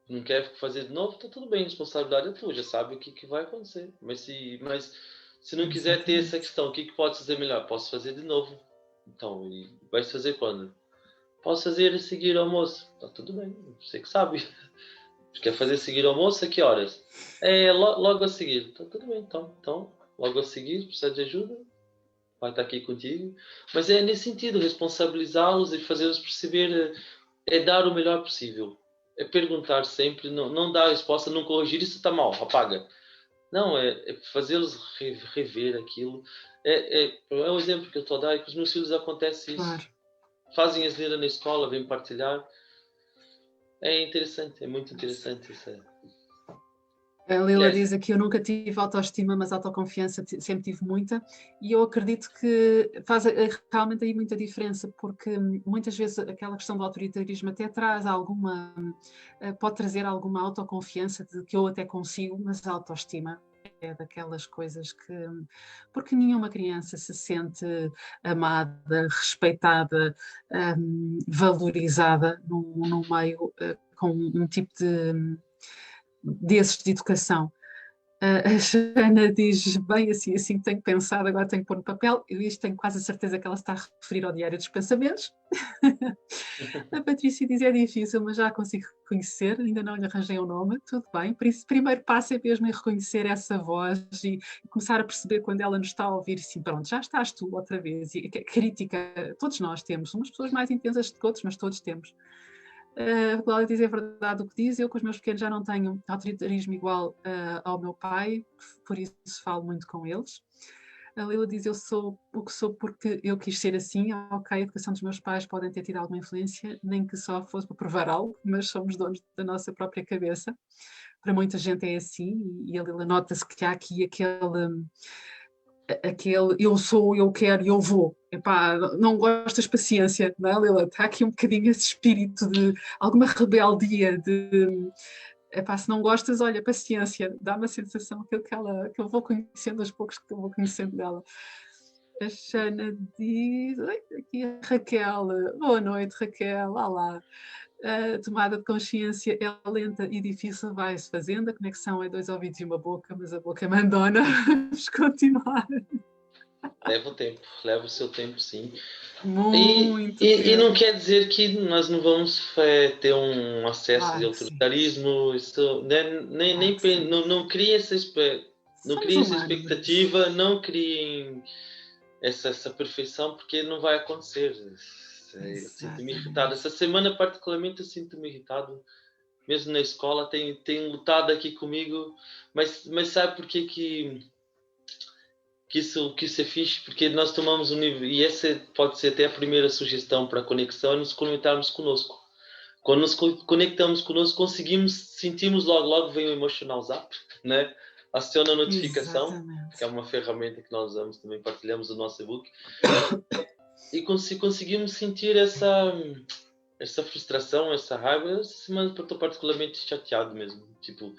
não quer fazer de novo, tá tudo bem, a responsabilidade é tua, já sabe o que vai acontecer. Mas se não quiser ter essa Exatamente. questão, o que podes fazer melhor? Posso fazer de novo. Então, e vais fazer quando? Posso fazer a seguir ao almoço. Tá tudo bem, você que sabe. Quer fazer seguir o almoço a que horas? Logo a seguir. Então, tudo bem, então. Logo a seguir, precisa de ajuda? Vai estar aqui contigo. Mas é nesse sentido, responsabilizá-los e fazê-los perceber, é dar o melhor possível. É perguntar sempre, não dar a resposta, não corrigir, isso está mal, apaga. Não, é fazê-los rever aquilo. É um exemplo que eu estou a dar, e com os meus filhos acontece isso. Claro. Fazem asneira na escola, vêm partilhar. É interessante, é muito interessante isso. A Lila Aliás, diz aqui: eu nunca tive autoestima, mas autoconfiança sempre tive muita, e eu acredito que faz realmente aí muita diferença, porque muitas vezes aquela questão do autoritarismo até traz alguma, pode trazer alguma autoconfiança de que eu até consigo, mas a autoestima é daquelas coisas que, porque nenhuma criança se sente amada, respeitada, valorizada num meio com um tipo desses de educação. A Joana diz bem assim, assim tenho pensado, agora tenho que pôr no papel. Eu isto tenho quase a certeza que ela está a referir ao Diário dos Pensamentos. A Patrícia diz é difícil, mas já a consigo reconhecer, ainda não lhe arranjei o nome, tudo bem. Por isso, primeiro passo é mesmo em reconhecer essa voz e começar a perceber quando ela nos está a ouvir, assim, pronto, já estás tu outra vez. E a crítica, todos nós temos, umas pessoas mais intensas do que outras, mas todos temos. A Cláudia diz é verdade o que diz, eu com os meus pequenos já não tenho autoritarismo igual ao meu pai, por isso falo muito com eles. A Lila diz eu sou o que sou porque eu quis ser assim, ok, a educação dos meus pais podem ter tido alguma influência, nem que só fosse para provar algo, mas somos donos da nossa própria cabeça. Para muita gente é assim, e a Lila nota-se que há aqui aquele eu sou, eu quero e eu vou. Epá, não gostas paciência, não é, Lila? Está aqui um bocadinho esse espírito de alguma rebeldia, de epá, se não gostas, olha, paciência, dá-me a sensação que eu vou conhecendo aos poucos que eu vou conhecendo dela. A Xana diz, aqui a Raquel, boa noite Raquel, olá. A tomada de consciência é lenta e difícil, vai-se fazendo, a conexão é 2 ouvidos e uma boca, mas a boca é mandona. Vamos continuar. leva o seu tempo, sim. Muito E não tempo. quer dizer que nós não vamos ter um acesso de Claro que sim, autoritarismo, isso, né, claro que sim. não crie não Somos crie essa humanos. expectativa, não criem essa perfeição, porque não vai acontecer. Eu sinto-me irritado. Exatamente. Essa semana, particularmente, eu sinto-me irritado. Mesmo na escola, tem lutado aqui comigo, mas sabe por que isso é fixe? Porque nós tomamos um nível, e essa pode ser até a primeira sugestão para a conexão, é nos conectarmos conosco. Quando nos conectamos conosco, sentimos logo vem o emotional zap, né? Aciona a notificação, que é Exatamente. uma ferramenta que nós usamos também, partilhamos o nosso e-book, e conseguimos sentir essa frustração, essa raiva. Essa semana estou particularmente chateado mesmo, tipo,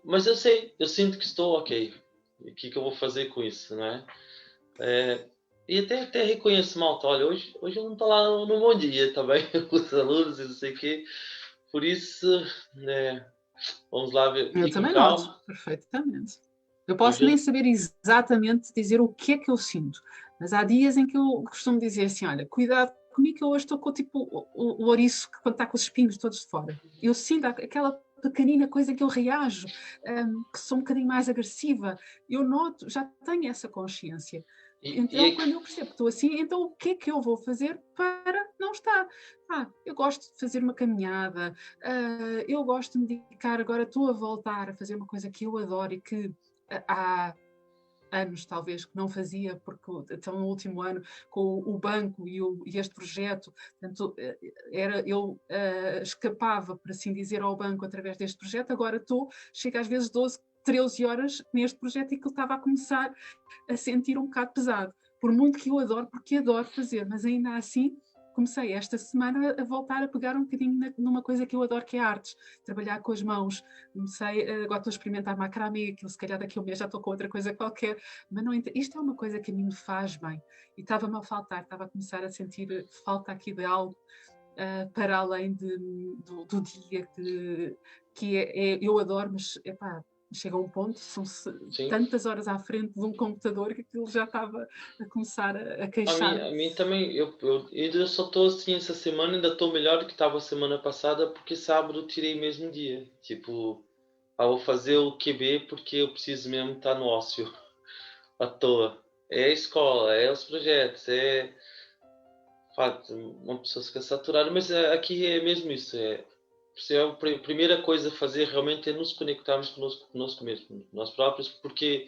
mas eu sinto que estou ok. E o que eu vou fazer com isso, não é? E até reconheço, malta, olha, hoje eu não estou lá no bom dia, tá bem? Os alunos e não sei o quê. Por isso, né, vamos lá ver. Eu Fiquem também noto, calmos. perfeitamente. Eu posso Hoje nem eu... saber exatamente dizer o que é que eu sinto, mas há dias em que eu costumo dizer assim: olha, cuidado comigo que eu hoje estou com tipo o ouriço que quando está com os espinhos todos de fora. Eu sinto aquela pequenina coisa em que eu reajo, que sou um bocadinho mais agressiva. Eu noto, já tenho essa consciência. Então, e quando eu percebo que estou assim, então o que é que eu vou fazer para não estar? Eu gosto de fazer uma caminhada, eu gosto de me dedicar, agora estou a voltar a fazer uma coisa que eu adoro e que há anos talvez que não fazia, porque então no último ano com o banco e este projeto, portanto, eu escapava, por assim dizer, ao banco através deste projeto, agora chego às vezes 12, 13 horas neste projeto e que ele estava a começar a sentir um bocado pesado. Por muito que eu adoro, porque adoro fazer, mas ainda assim comecei esta semana a voltar a pegar um bocadinho numa coisa que eu adoro, que é artes, trabalhar com as mãos. Comecei, agora estou a experimentar macramê, que se calhar daqui a um mês já estou com outra coisa qualquer, mas não, isto é uma coisa que a mim me faz bem, e estava-me a faltar, estava a começar a sentir falta aqui de algo, para além do dia que eu adoro, mas epá, chega a um ponto, são sim, tantas horas à frente de um computador que aquilo já estava a começar a queixar-me. a mim também, eu ainda só estou assim essa semana, ainda estou melhor do que estava a semana passada, porque sábado tirei mesmo dia. Tipo, vou fazer o QB porque eu preciso mesmo estar no ócio, à toa. É a escola, é os projetos, fato, uma pessoa fica saturada, mas aqui é mesmo isso. A primeira coisa a fazer realmente é nos conectarmos conosco mesmo, nós próprios, porque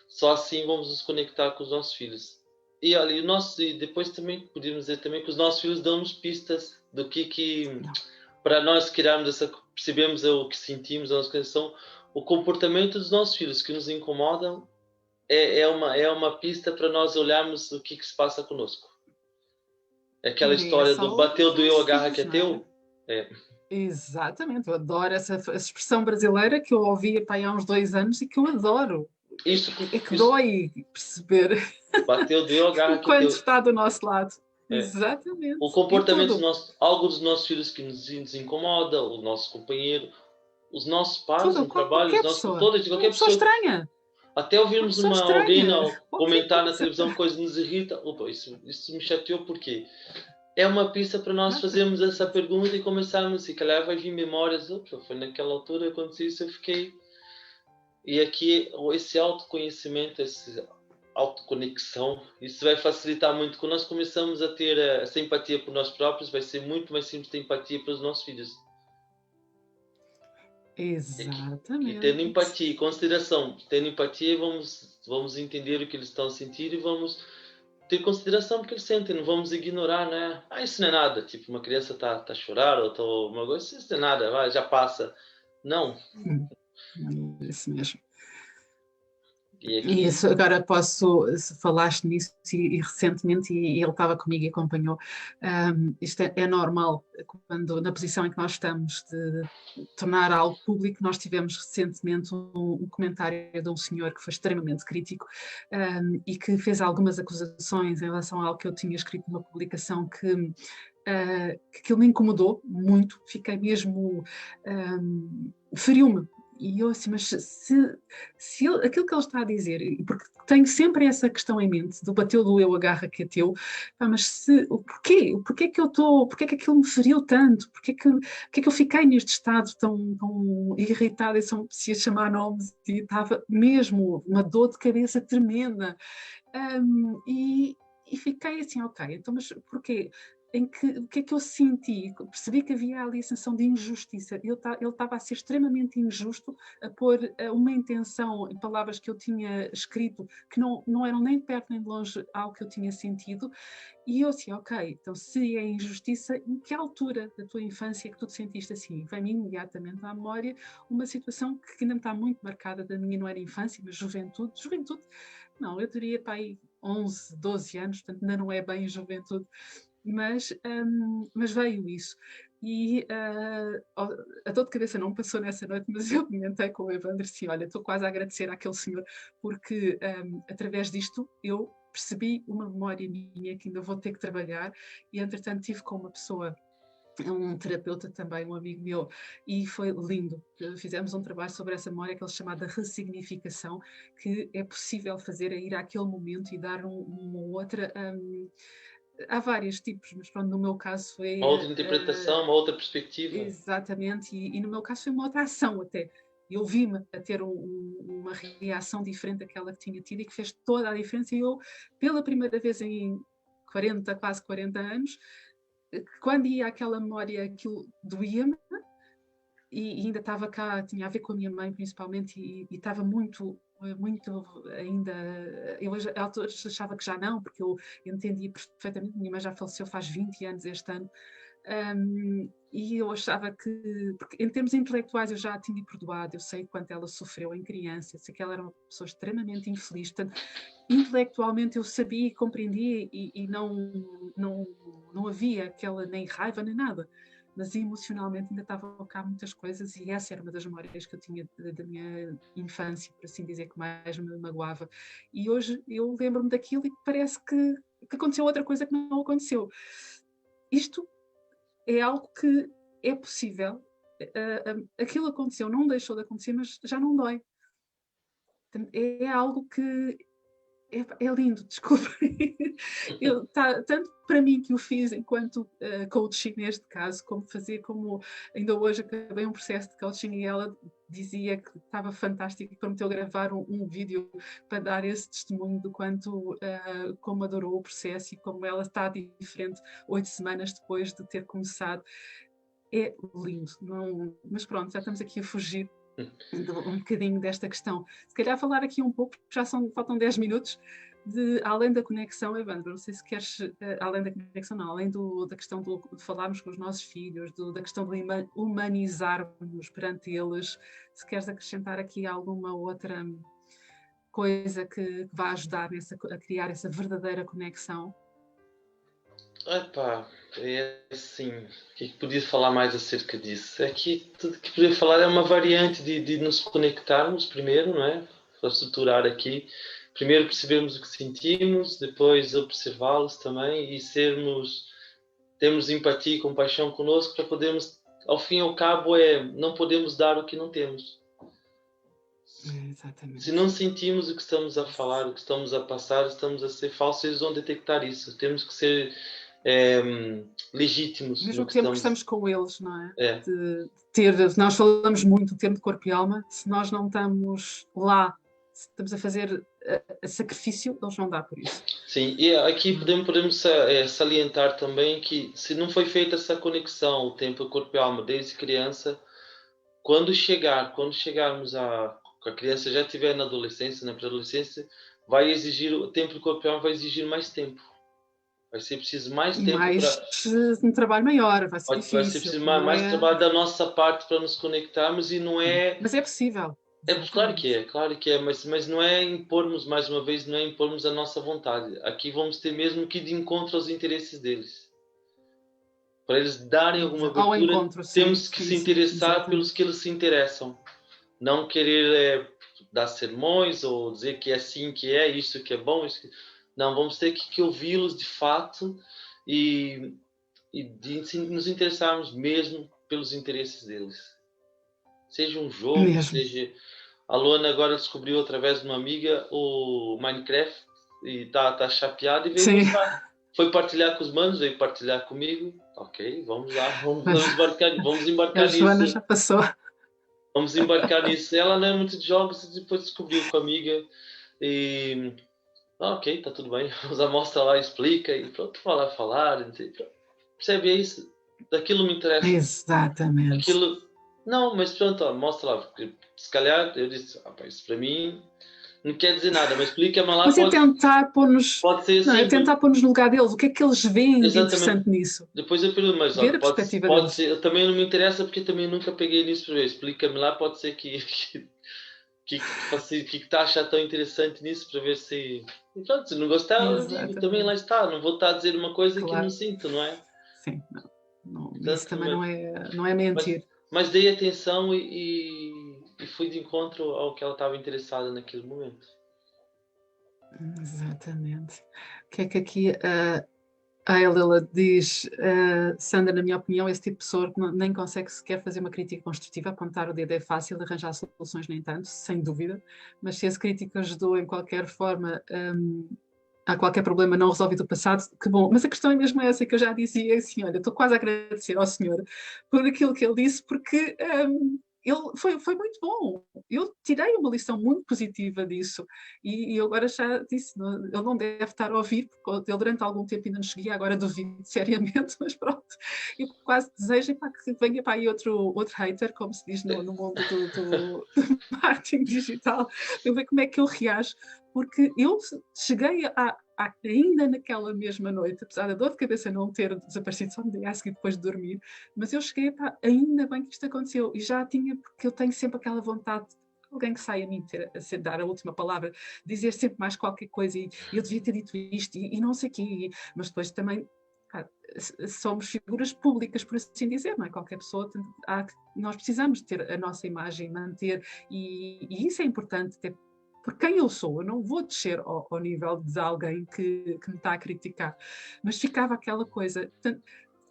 só assim vamos nos conectar com os nossos filhos. E olha, e depois também podemos dizer também que os nossos filhos dão-nos pistas do que Não. para nós criarmos percebemos o que sentimos, a nossa questão, o comportamento dos nossos filhos que nos incomodam é uma pista para nós olharmos o que se passa conosco. Aquela E nem é história só do os bateu, doeu, nossos agarra que filhos, é não é? teu. É. Exatamente, eu adoro essa expressão brasileira que eu ouvi pá, há uns 2 anos e que eu adoro. Isso, É que isso, dói perceber bateu, doeu, agarra que é quando teu. está do nosso lado. É. O Exatamente. Em comportamento tudo. algo dos nossos filhos que nos incomoda, o nosso companheiro, os nossos pais Tudo. no trabalho, os Qualquer nossos pessoa. todas, Uma qualquer pessoa pessoa, estranha. até Uma ouvirmos pessoa alguém estranha. Qualquer comentar na coisa. televisão coisas que nos irrita, opa, isso me chateou porque é uma pista para nós fazermos Exatamente. essa pergunta e começarmos, se calhar vai vir memórias, opa, foi naquela altura aconteceu isso, eu fiquei. E aqui esse autoconhecimento, essa autoconexão, isso vai facilitar muito. Quando nós começamos a ter essa empatia por nós próprios, vai ser muito mais simples ter empatia pelos nossos filhos. E tendo Exatamente. empatia e consideração, tendo empatia, vamos entender o que eles estão sentindo e vamos ter consideração porque eles sentem, não vamos ignorar, né? Ah, isso não é nada. Tipo, uma criança tá chorando, ou tá uma coisa, isso não é nada, vai, já passa. Não. Isso mesmo. E E aqui, isso, agora se falaste nisso e recentemente, e ele estava comigo e acompanhou, isto é normal, quando na posição em que nós estamos de tornar algo público, nós tivemos recentemente um comentário de um senhor que foi extremamente crítico, e que fez algumas acusações em relação a algo que eu tinha escrito numa publicação que aquilo me incomodou muito, fiquei mesmo, feriu-me. E eu assim, mas aquilo que ele está a dizer, porque tenho sempre essa questão em mente, do bateu, doeu, agarra que é teu, mas porquê que eu estou, porquê que aquilo me feriu tanto, porquê que eu fiquei neste estado tão irritada, e só me preciso chamar nomes, e estava mesmo uma dor de cabeça tremenda, e fiquei assim, ok, então mas porquê? O que é que eu senti? Percebi que havia ali a sensação de injustiça. Ele estava a ser extremamente injusto, a pôr uma intenção em palavras que eu tinha escrito, que não eram nem perto nem de longe algo que eu tinha sentido. E eu assim, ok, então se é injustiça, em que altura da tua infância é que tu te sentiste assim? Vem-me imediatamente à memória uma situação que ainda me está muito marcada da minha, não era infância, mas juventude. Juventude, não, eu diria para aí 11, 12 anos, portanto ainda não é bem juventude. Mas veio isso. E a dor de cabeça não passou nessa noite, mas eu comentei com o Evandro assim, olha, estou quase a agradecer àquele senhor, porque através disto eu percebi uma memória minha que ainda vou ter que trabalhar, e entretanto tive com uma pessoa, um terapeuta também, um amigo meu, e foi lindo. Fizemos um trabalho sobre essa memória que ele chama de ressignificação, que é possível fazer, é ir àquele momento e dar uma outra... há vários tipos, mas pronto, no meu caso uma outra foi interpretação, uma outra perspectiva. exatamente, e no meu caso foi uma outra ação até. Eu vi-me a ter uma reação diferente daquela que tinha tido e que fez toda a diferença. E eu, pela primeira vez em 40, quase 40 anos, quando ia àquela memória, aquilo doía-me, e ainda estava cá, tinha a ver com a minha mãe principalmente, e estava muito ainda, eu a alturas achava que já não, porque eu entendia perfeitamente, minha mãe já faleceu faz 20 anos este ano, e eu achava que, porque em termos intelectuais eu já a tinha perdoado, eu sei quanto ela sofreu em criança, eu sei que ela era uma pessoa extremamente infeliz, portanto, intelectualmente eu sabia e compreendia, e não havia aquela nem raiva nem nada, mas emocionalmente ainda estavam cá muitas coisas, e essa era uma das memórias que eu tinha da minha infância, por assim dizer, que mais me magoava. E hoje eu lembro-me daquilo e parece que aconteceu outra coisa que não aconteceu. Isto é algo que é possível. Aquilo aconteceu, não deixou de acontecer, mas já não dói. É algo que é lindo, desculpa. Tanto para mim que o fiz enquanto coaching neste caso, como ainda hoje acabei um processo de coaching e ela dizia que estava fantástico e prometeu gravar um vídeo para dar esse testemunho do quanto, como adorou o processo e como ela está diferente 8 semanas depois de ter começado. É lindo, não, mas pronto, já estamos aqui a fugir um bocadinho desta questão. Se calhar falar aqui um pouco, faltam 10 minutos, além da conexão, Evandro, não sei se queres, além da conexão, não, além da questão de falarmos com os nossos filhos, da questão de humanizarmos perante eles, se queres acrescentar aqui alguma outra coisa que vá ajudar a criar essa verdadeira conexão? Epá, é assim, o que é que podia falar mais acerca disso? É que tudo que podia falar é uma variante de nos conectarmos primeiro, não é? Para estruturar aqui. Primeiro percebermos o que sentimos, depois observá-los também e termos empatia e compaixão conosco para podermos, ao fim e ao cabo, não podemos dar o que não temos. Exatamente. Se não sentimos o que estamos a falar, o que estamos a passar, estamos a ser falsos, eles vão detectar isso. Temos que ser legítimos. Mesmo tempo que estamos com eles, não é? É. Nós falamos muito do termo de corpo e alma, se nós não estamos lá, se estamos a fazer sacrifício, eles vão dar por isso. Sim, e aqui podemos salientar também que se não foi feita essa conexão, o tempo corpo e alma desde criança, quando chegarmos a criança já estiver na adolescência, na pré-adolescência, vai exigir, o tempo corpo e alma vai exigir mais tempo. Vai ser preciso mais tempo um trabalho maior, vai ser difícil. Vai ser preciso mais trabalho da nossa parte para nos conectarmos e não é... Mas é possível. Claro que é, mas não é impormos, mais uma vez, não é impormos a nossa vontade. Aqui vamos ter mesmo que ir de encontro aos interesses deles. Para eles darem alguma abertura, temos que se interessar pelos que eles se interessam. Não querer dar sermões ou dizer que é assim que é, isso que é bom, isso que... Não, vamos ter que ouvi-los de fato e nos interessarmos mesmo pelos interesses deles. Seja um jogo, seja... A Luana agora descobriu através de uma amiga o Minecraft e tá chapeada e foi partilhar com os manos, veio partilhar comigo. Ok, vamos lá, vamos embarcar nisso. Joana já passou. Vamos embarcar nisso. Ela não é muito de jogos, depois descobriu com a amiga e... ok, tá tudo bem. Usa, mostra lá, explica e pronto, falar. Percebe, é isso? Daquilo me interessa. Exatamente. Não, mas pronto, mostra lá. Se calhar, eu disse, isso para mim não quer dizer nada, mas explica-me lá. Mas é tentar pôr-nos... Pode ser assim. Não, é tentar pôr-nos no lugar deles. O que é que eles veem de interessante nisso? Depois eu pergunto, mas olha, pode ser, eu também não me interessa porque eu também nunca peguei nisso para ver. Explica-me lá, pode ser que está a achar tão interessante nisso para ver se... Pronto, se não gostar, eu digo, também lá está. Não vou estar a dizer uma coisa que não sinto, não é? Sim, não. Isso também não é mentir. Mas dei atenção e fui de encontro ao que ela estava interessada naquele momento. Exatamente. O que é que aqui a Elila diz? Sandra, na minha opinião, esse tipo de pessoa que nem consegue sequer fazer uma crítica construtiva, apontar o dedo é fácil, arranjar soluções nem tanto, sem dúvida, mas se esse crítico ajudou em qualquer forma a qualquer problema não resolvido do passado, que bom. Mas a questão é mesmo essa que eu já dizia, assim, olha, estou quase a agradecer ao senhor por aquilo que ele disse, porque ele foi muito bom. Eu tirei uma lição muito positiva disso e eu agora já disse, ele não deve estar a ouvir, porque ele durante algum tempo ainda nos seguia, agora duvido seriamente, mas pronto. Eu quase desejo que venha para aí outro hater, como se diz no mundo do marketing digital, eu ver como é que ele reage, porque eu cheguei ainda naquela mesma noite, apesar da dor de cabeça não ter desaparecido só no dia a seguir depois de dormir, mas eu cheguei ainda bem que isto aconteceu, e já tinha, porque eu tenho sempre aquela vontade de alguém que saia a mim dar a última palavra, dizer sempre mais qualquer coisa, e eu devia ter dito isto, e não sei o quê, mas depois também somos figuras públicas, por assim dizer, não é? Qualquer pessoa, nós precisamos ter a nossa imagem, manter, e isso é importante, ter por quem eu sou. Eu não vou descer ao nível de alguém que me está a criticar, mas ficava aquela coisa. Portanto,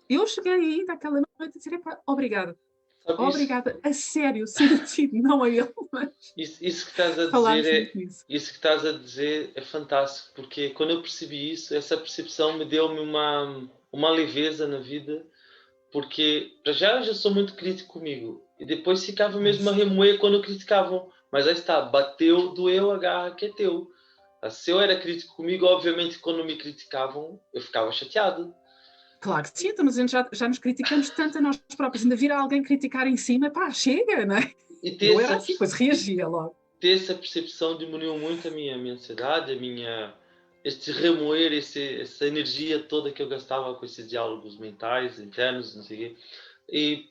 eu cheguei ainda àquela noite a dizer, obrigada. Obrigada, a sério, sentido, não a ele, mas isso que estás a dizer é fantástico, porque quando eu percebi isso, essa percepção me deu-me uma leveza na vida, porque para já eu já sou muito crítico comigo, e depois ficava mesmo a remoer quando criticavam. Mas aí está, bateu, doeu, agarra que é teu. Se eu era crítico comigo, obviamente, quando me criticavam, eu ficava chateado. Claro que sim, estamos já nos criticamos tanto a nós próprios, ainda vir alguém criticar em cima, chega, não é? Eu era assim, pois reagia logo. Ter essa percepção diminuiu muito a minha ansiedade, este remoer, essa energia toda que eu gastava com esses diálogos mentais, internos, não sei o quê.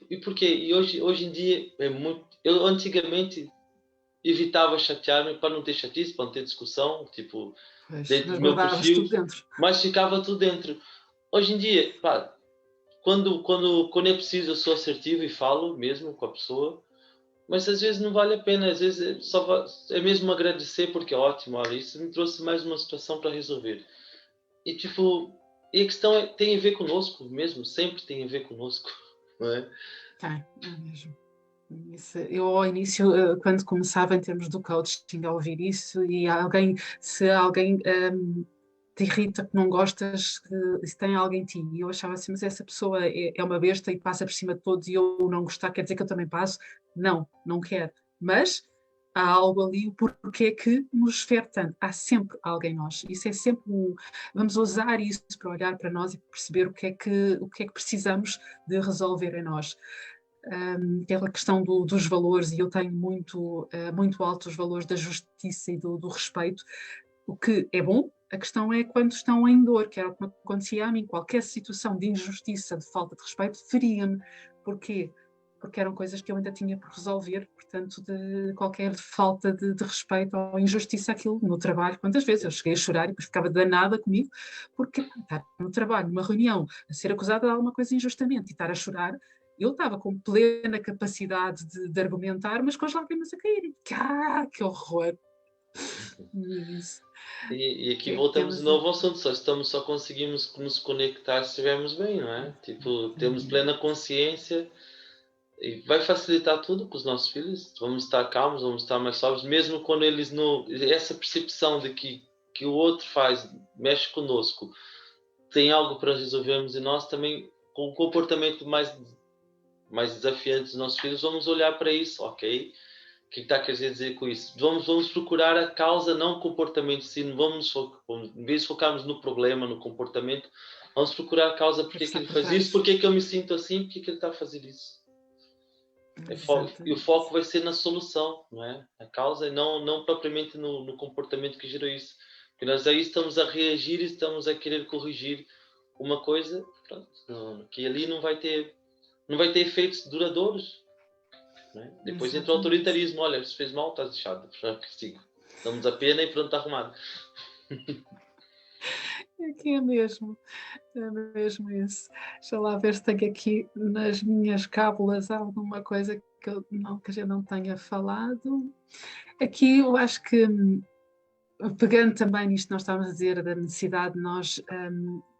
E por quê? E hoje em dia é muito. Eu antigamente evitava chatear-me para não ter chatice, para não ter discussão, tipo, Pois, dentro mas do meu guardavas perfil, tudo dentro. mas ficava tudo dentro. Hoje em dia, pá, quando é preciso eu sou assertivo e falo mesmo com a pessoa, mas às vezes não vale a pena, às vezes é mesmo agradecer porque é ótimo, olha, isso me trouxe mais uma situação para resolver. E tipo, e a questão tem a ver conosco mesmo, sempre tem a ver conosco, não é? Tem, é mesmo. Isso, eu ao início, quando começava em termos do coaching, a ouvir isso, e se alguém te irrita, que não gostas, se tem alguém em ti, e eu achava assim, mas essa pessoa é uma besta e passa por cima de todos e eu não gostar, quer dizer que eu também passo? Não, não quero. Mas há algo ali, o porquê que nos fere tanto. Há sempre alguém em nós. Isso é sempre vamos usar isso para olhar para nós e perceber o que é que precisamos de resolver em nós. Aquela questão dos valores, e eu tenho muito alto os valores da justiça e do respeito, o que é bom. A questão é quando estão em dor, que era o que me acontecia a mim. Qualquer situação de injustiça, de falta de respeito, feria-me. Porquê? Porque eram coisas que eu ainda tinha por resolver, portanto, de qualquer falta de respeito ou injustiça, aquilo no trabalho. Quantas vezes eu cheguei a chorar e depois ficava danada comigo, porque estar no trabalho, numa reunião, a ser acusada de alguma coisa injustamente e estar a chorar, eu estava com plena capacidade de argumentar, mas com as lágrimas a caírem. Que horror! Isso. E aqui Que é que voltamos de temos novo ao aqui? assunto, só conseguimos nos conectar se estivermos bem, não é? Tipo, temos Exatamente. plena consciência e vai facilitar tudo para os nossos filhos. Vamos estar calmos, vamos estar mais sóbrios, mesmo quando eles não. Essa percepção de que o outro faz, mexe conosco, tem algo para resolvermos e nós também, com o comportamento mais desafiante dos nossos filhos, vamos olhar para isso, ok? O que está a querer dizer com isso? Vamos procurar a causa, não o comportamento em si. Não em vez de focarmos no problema, no comportamento, vamos procurar a causa, O que é que porque que está ele por faz isso, trás? porque que eu me sinto assim, porque que ele está a fazer isso. E o Exatamente. foco vai ser na solução, não é? A causa e não propriamente no comportamento que gerou isso. Porque nós aí estamos a reagir e estamos a querer corrigir uma coisa, pronto, que ali não vai ter efeitos duradouros. Né? Depois entra o Exatamente. autoritarismo. Olha, se fez mal, está deixado. Já castigo. Damos a pena e pronto, está arrumado. É que é mesmo isso. Deixa lá ver se tenho aqui nas minhas cábulas alguma coisa que a gente não tenha falado. Aqui eu acho que pegando também nisto que nós estávamos a dizer, da necessidade de nós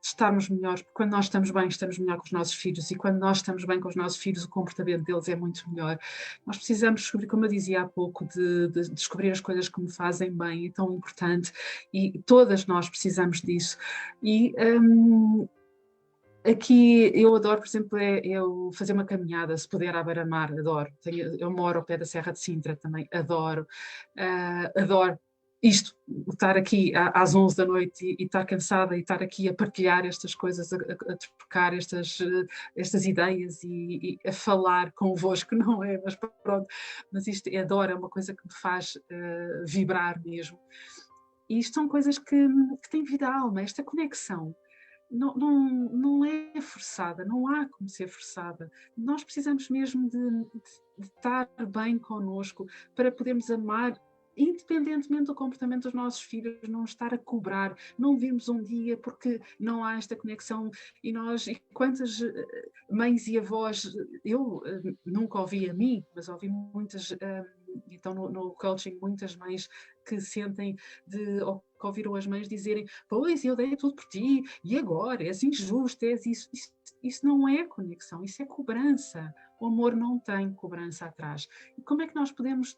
estarmos melhores, porque quando nós estamos melhor com os nossos filhos, e quando nós estamos bem com os nossos filhos, o comportamento deles é muito melhor. Nós precisamos descobrir, como eu dizia há pouco, de descobrir as coisas que me fazem bem, é tão importante, e todas nós precisamos disso. E aqui eu adoro, por exemplo, eu fazer uma caminhada, se puder, à beira-mar, adoro. Eu moro ao pé da Serra de Sintra também, adoro. Adoro isto, estar aqui às 11 da noite e estar cansada e estar aqui a partilhar estas coisas, a trocar estas ideias e a falar convosco, não é? Mas pronto, mas isto adoro, é uma coisa que me faz vibrar mesmo. E isto são coisas que têm vida à alma, esta conexão não é forçada, não há como ser forçada. Nós precisamos mesmo de estar bem connosco para podermos amar, independentemente do comportamento dos nossos filhos, não estar a cobrar, não virmos um dia porque não há esta conexão. E quantas mães e avós, eu nunca ouvi a mim, mas ouvi muitas. Então, no coaching, muitas mães que sentem ou que ouviram as mães dizerem: Pois, eu dei tudo por ti, e agora? És injusto, és isso. Isso não é conexão, isso é cobrança. O amor não tem cobrança atrás. E como é que nós podemos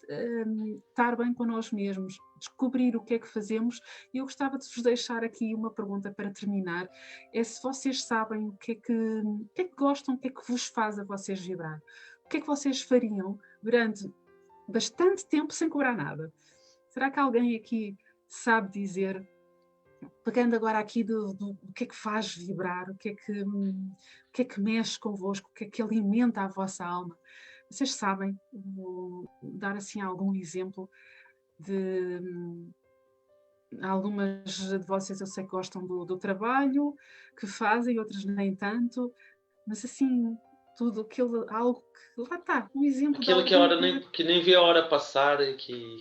estar bem connosco mesmos, descobrir o que é que fazemos? E eu gostava de vos deixar aqui uma pergunta para terminar: é se vocês sabem o que é que gostam, o que é que vos faz a vocês vibrar? O que é que vocês fariam durante bastante tempo sem cobrar nada? Será que alguém aqui sabe dizer, pegando agora aqui do que é que faz vibrar, o que é que mexe convosco, o que é que alimenta a vossa alma? Vocês sabem, vou dar assim algum exemplo de algumas de vocês eu sei que gostam do trabalho que fazem, outras nem tanto, mas assim, tudo aquilo, algo que, lá está, um exemplo de Aquilo que a alguém hora nem, que nem vê a hora passar e que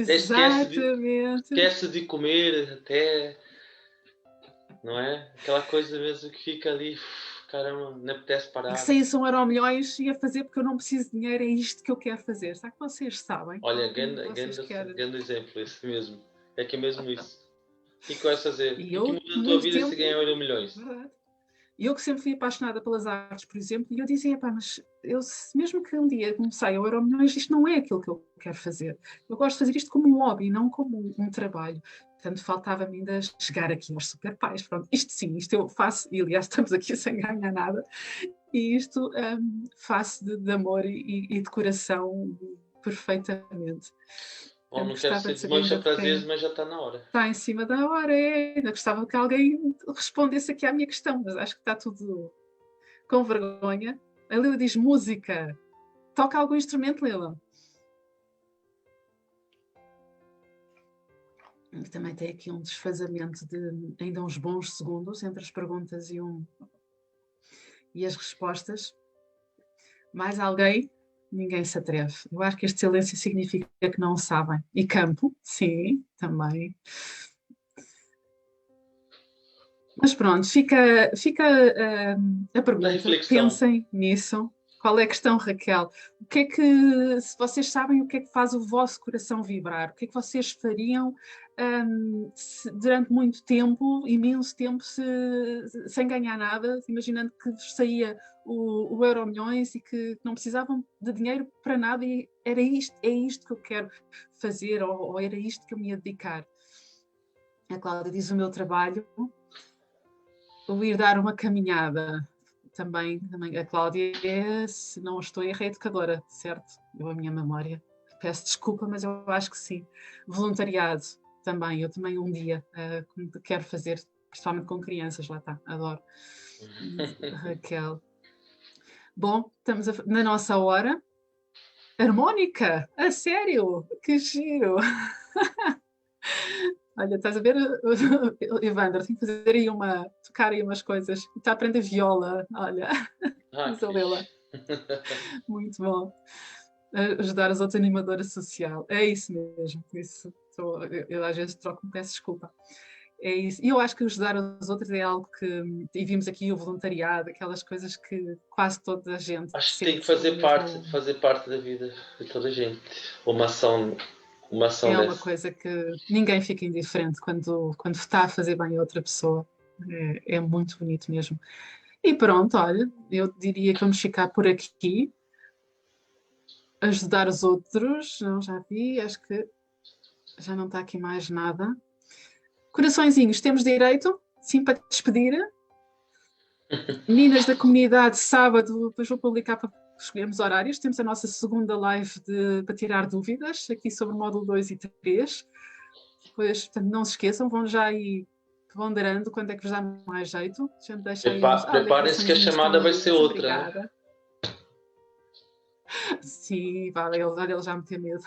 até Exatamente. esquece de comer até, não é? Aquela coisa mesmo que fica ali, caramba, não apetece E que parar. saísse um Euromilhões e a fazer porque eu não preciso de dinheiro, é isto que eu quero fazer. Será que vocês sabem? Olha, Algum de vocês quer? grande exemplo, esse mesmo. É que é mesmo isso. O que é que vais fazer? O E que é que eu, muda a tua muito vida se tempo, ganhar euro milhões? verdade. E eu que sempre fui apaixonada pelas artes, por exemplo, e eu dizia, pá, mas eu, mesmo que um dia comecei ao Euromilhões, isto não é aquilo que eu quero fazer. Eu gosto de fazer isto como um hobby, não como um trabalho. Portanto, faltava-me ainda chegar aqui aos super pais. Pronto, isto sim, isto eu faço, e aliás estamos aqui sem ganhar nada, e isto faço de amor e de coração perfeitamente. Bom, não quero Gostava ser de saber desmancha ainda de prazeres, quem mas já está na hora. está em cima da hora. Ainda gostava que alguém respondesse aqui à minha questão, mas acho que está tudo com vergonha. A Lila diz música. Toca algum instrumento, Lila? E também tem aqui um desfazamento de ainda uns bons segundos entre as perguntas e as respostas. Mais alguém? Ninguém se atreve. Eu acho que este silêncio significa que não sabem. E campo? Sim, também. Mas pronto, fica a Da pergunta. reflexão. Pensem nisso. Qual é a questão, Raquel? O que é que, se vocês sabem o que é que faz o vosso coração vibrar, o que é que vocês fariam durante muito tempo, imenso tempo, sem ganhar nada, imaginando que vos saía o Euromilhões e que não precisavam de dinheiro para nada e era isto, é isto que eu quero fazer ou era isto que eu me ia dedicar. A Cláudia diz o meu trabalho, ou ir dar uma caminhada. Também a Cláudia é, se não estou errada, é educadora, certo? Eu, a minha memória. Peço desculpa, mas eu acho que sim. Voluntariado também. Eu também um dia quero fazer, principalmente com crianças, lá está, adoro. Raquel. Bom, estamos na nossa hora. Harmónica? A sério? Que giro! Olha, estás a ver, Evandro, tenho que fazer aí tocar aí umas coisas. Está a aprender viola, olha, Ah, que Isabela, fixe. muito bom. Ajudar as outras animadora social, é isso mesmo, por isso eu às vezes troco, peço desculpa. É isso, e eu acho que ajudar os outros é algo que, e vimos aqui o voluntariado, aquelas coisas que quase toda a gente Acho que tem que sente o mesmo. fazer parte da vida de toda a gente. Uma ação É uma dessa. coisa que ninguém fica indiferente quando está a fazer bem a outra pessoa. É muito bonito mesmo. E pronto, olha, eu diria que vamos ficar por aqui. Ajudar os outros, não já vi, acho que já não está aqui mais nada. Coraçõezinhos, temos direito? Sim, para despedir. Meninas da comunidade, sábado, depois vou publicar para escolhermos horários. Temos a nossa segunda live para tirar dúvidas, aqui sobre o módulo 2 e 3. Depois, portanto, não se esqueçam, vão já aí ponderando quando é que vos dá mais jeito. A gente deixa aí uns. Olha, Preparem-se que a coraçõezinhos tão chamada vai ser lindos, outra. obrigada. Sim, vale, olha, ele já me tem medo.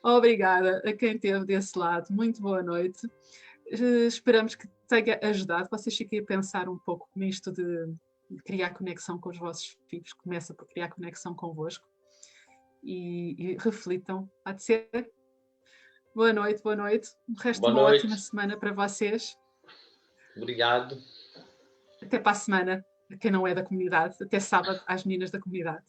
Obrigada a quem esteve desse lado. Muito boa noite. Esperamos que tenha ajudado. Vocês fiquem a pensar um pouco nisto de criar conexão com os vossos filhos. Começa por criar conexão convosco. E reflitam. Há de ser. Boa noite, boa noite. O resto de Boa uma noite. ótima semana para vocês. Obrigado. Até para a semana, a quem não é da comunidade. Até sábado, às meninas da comunidade.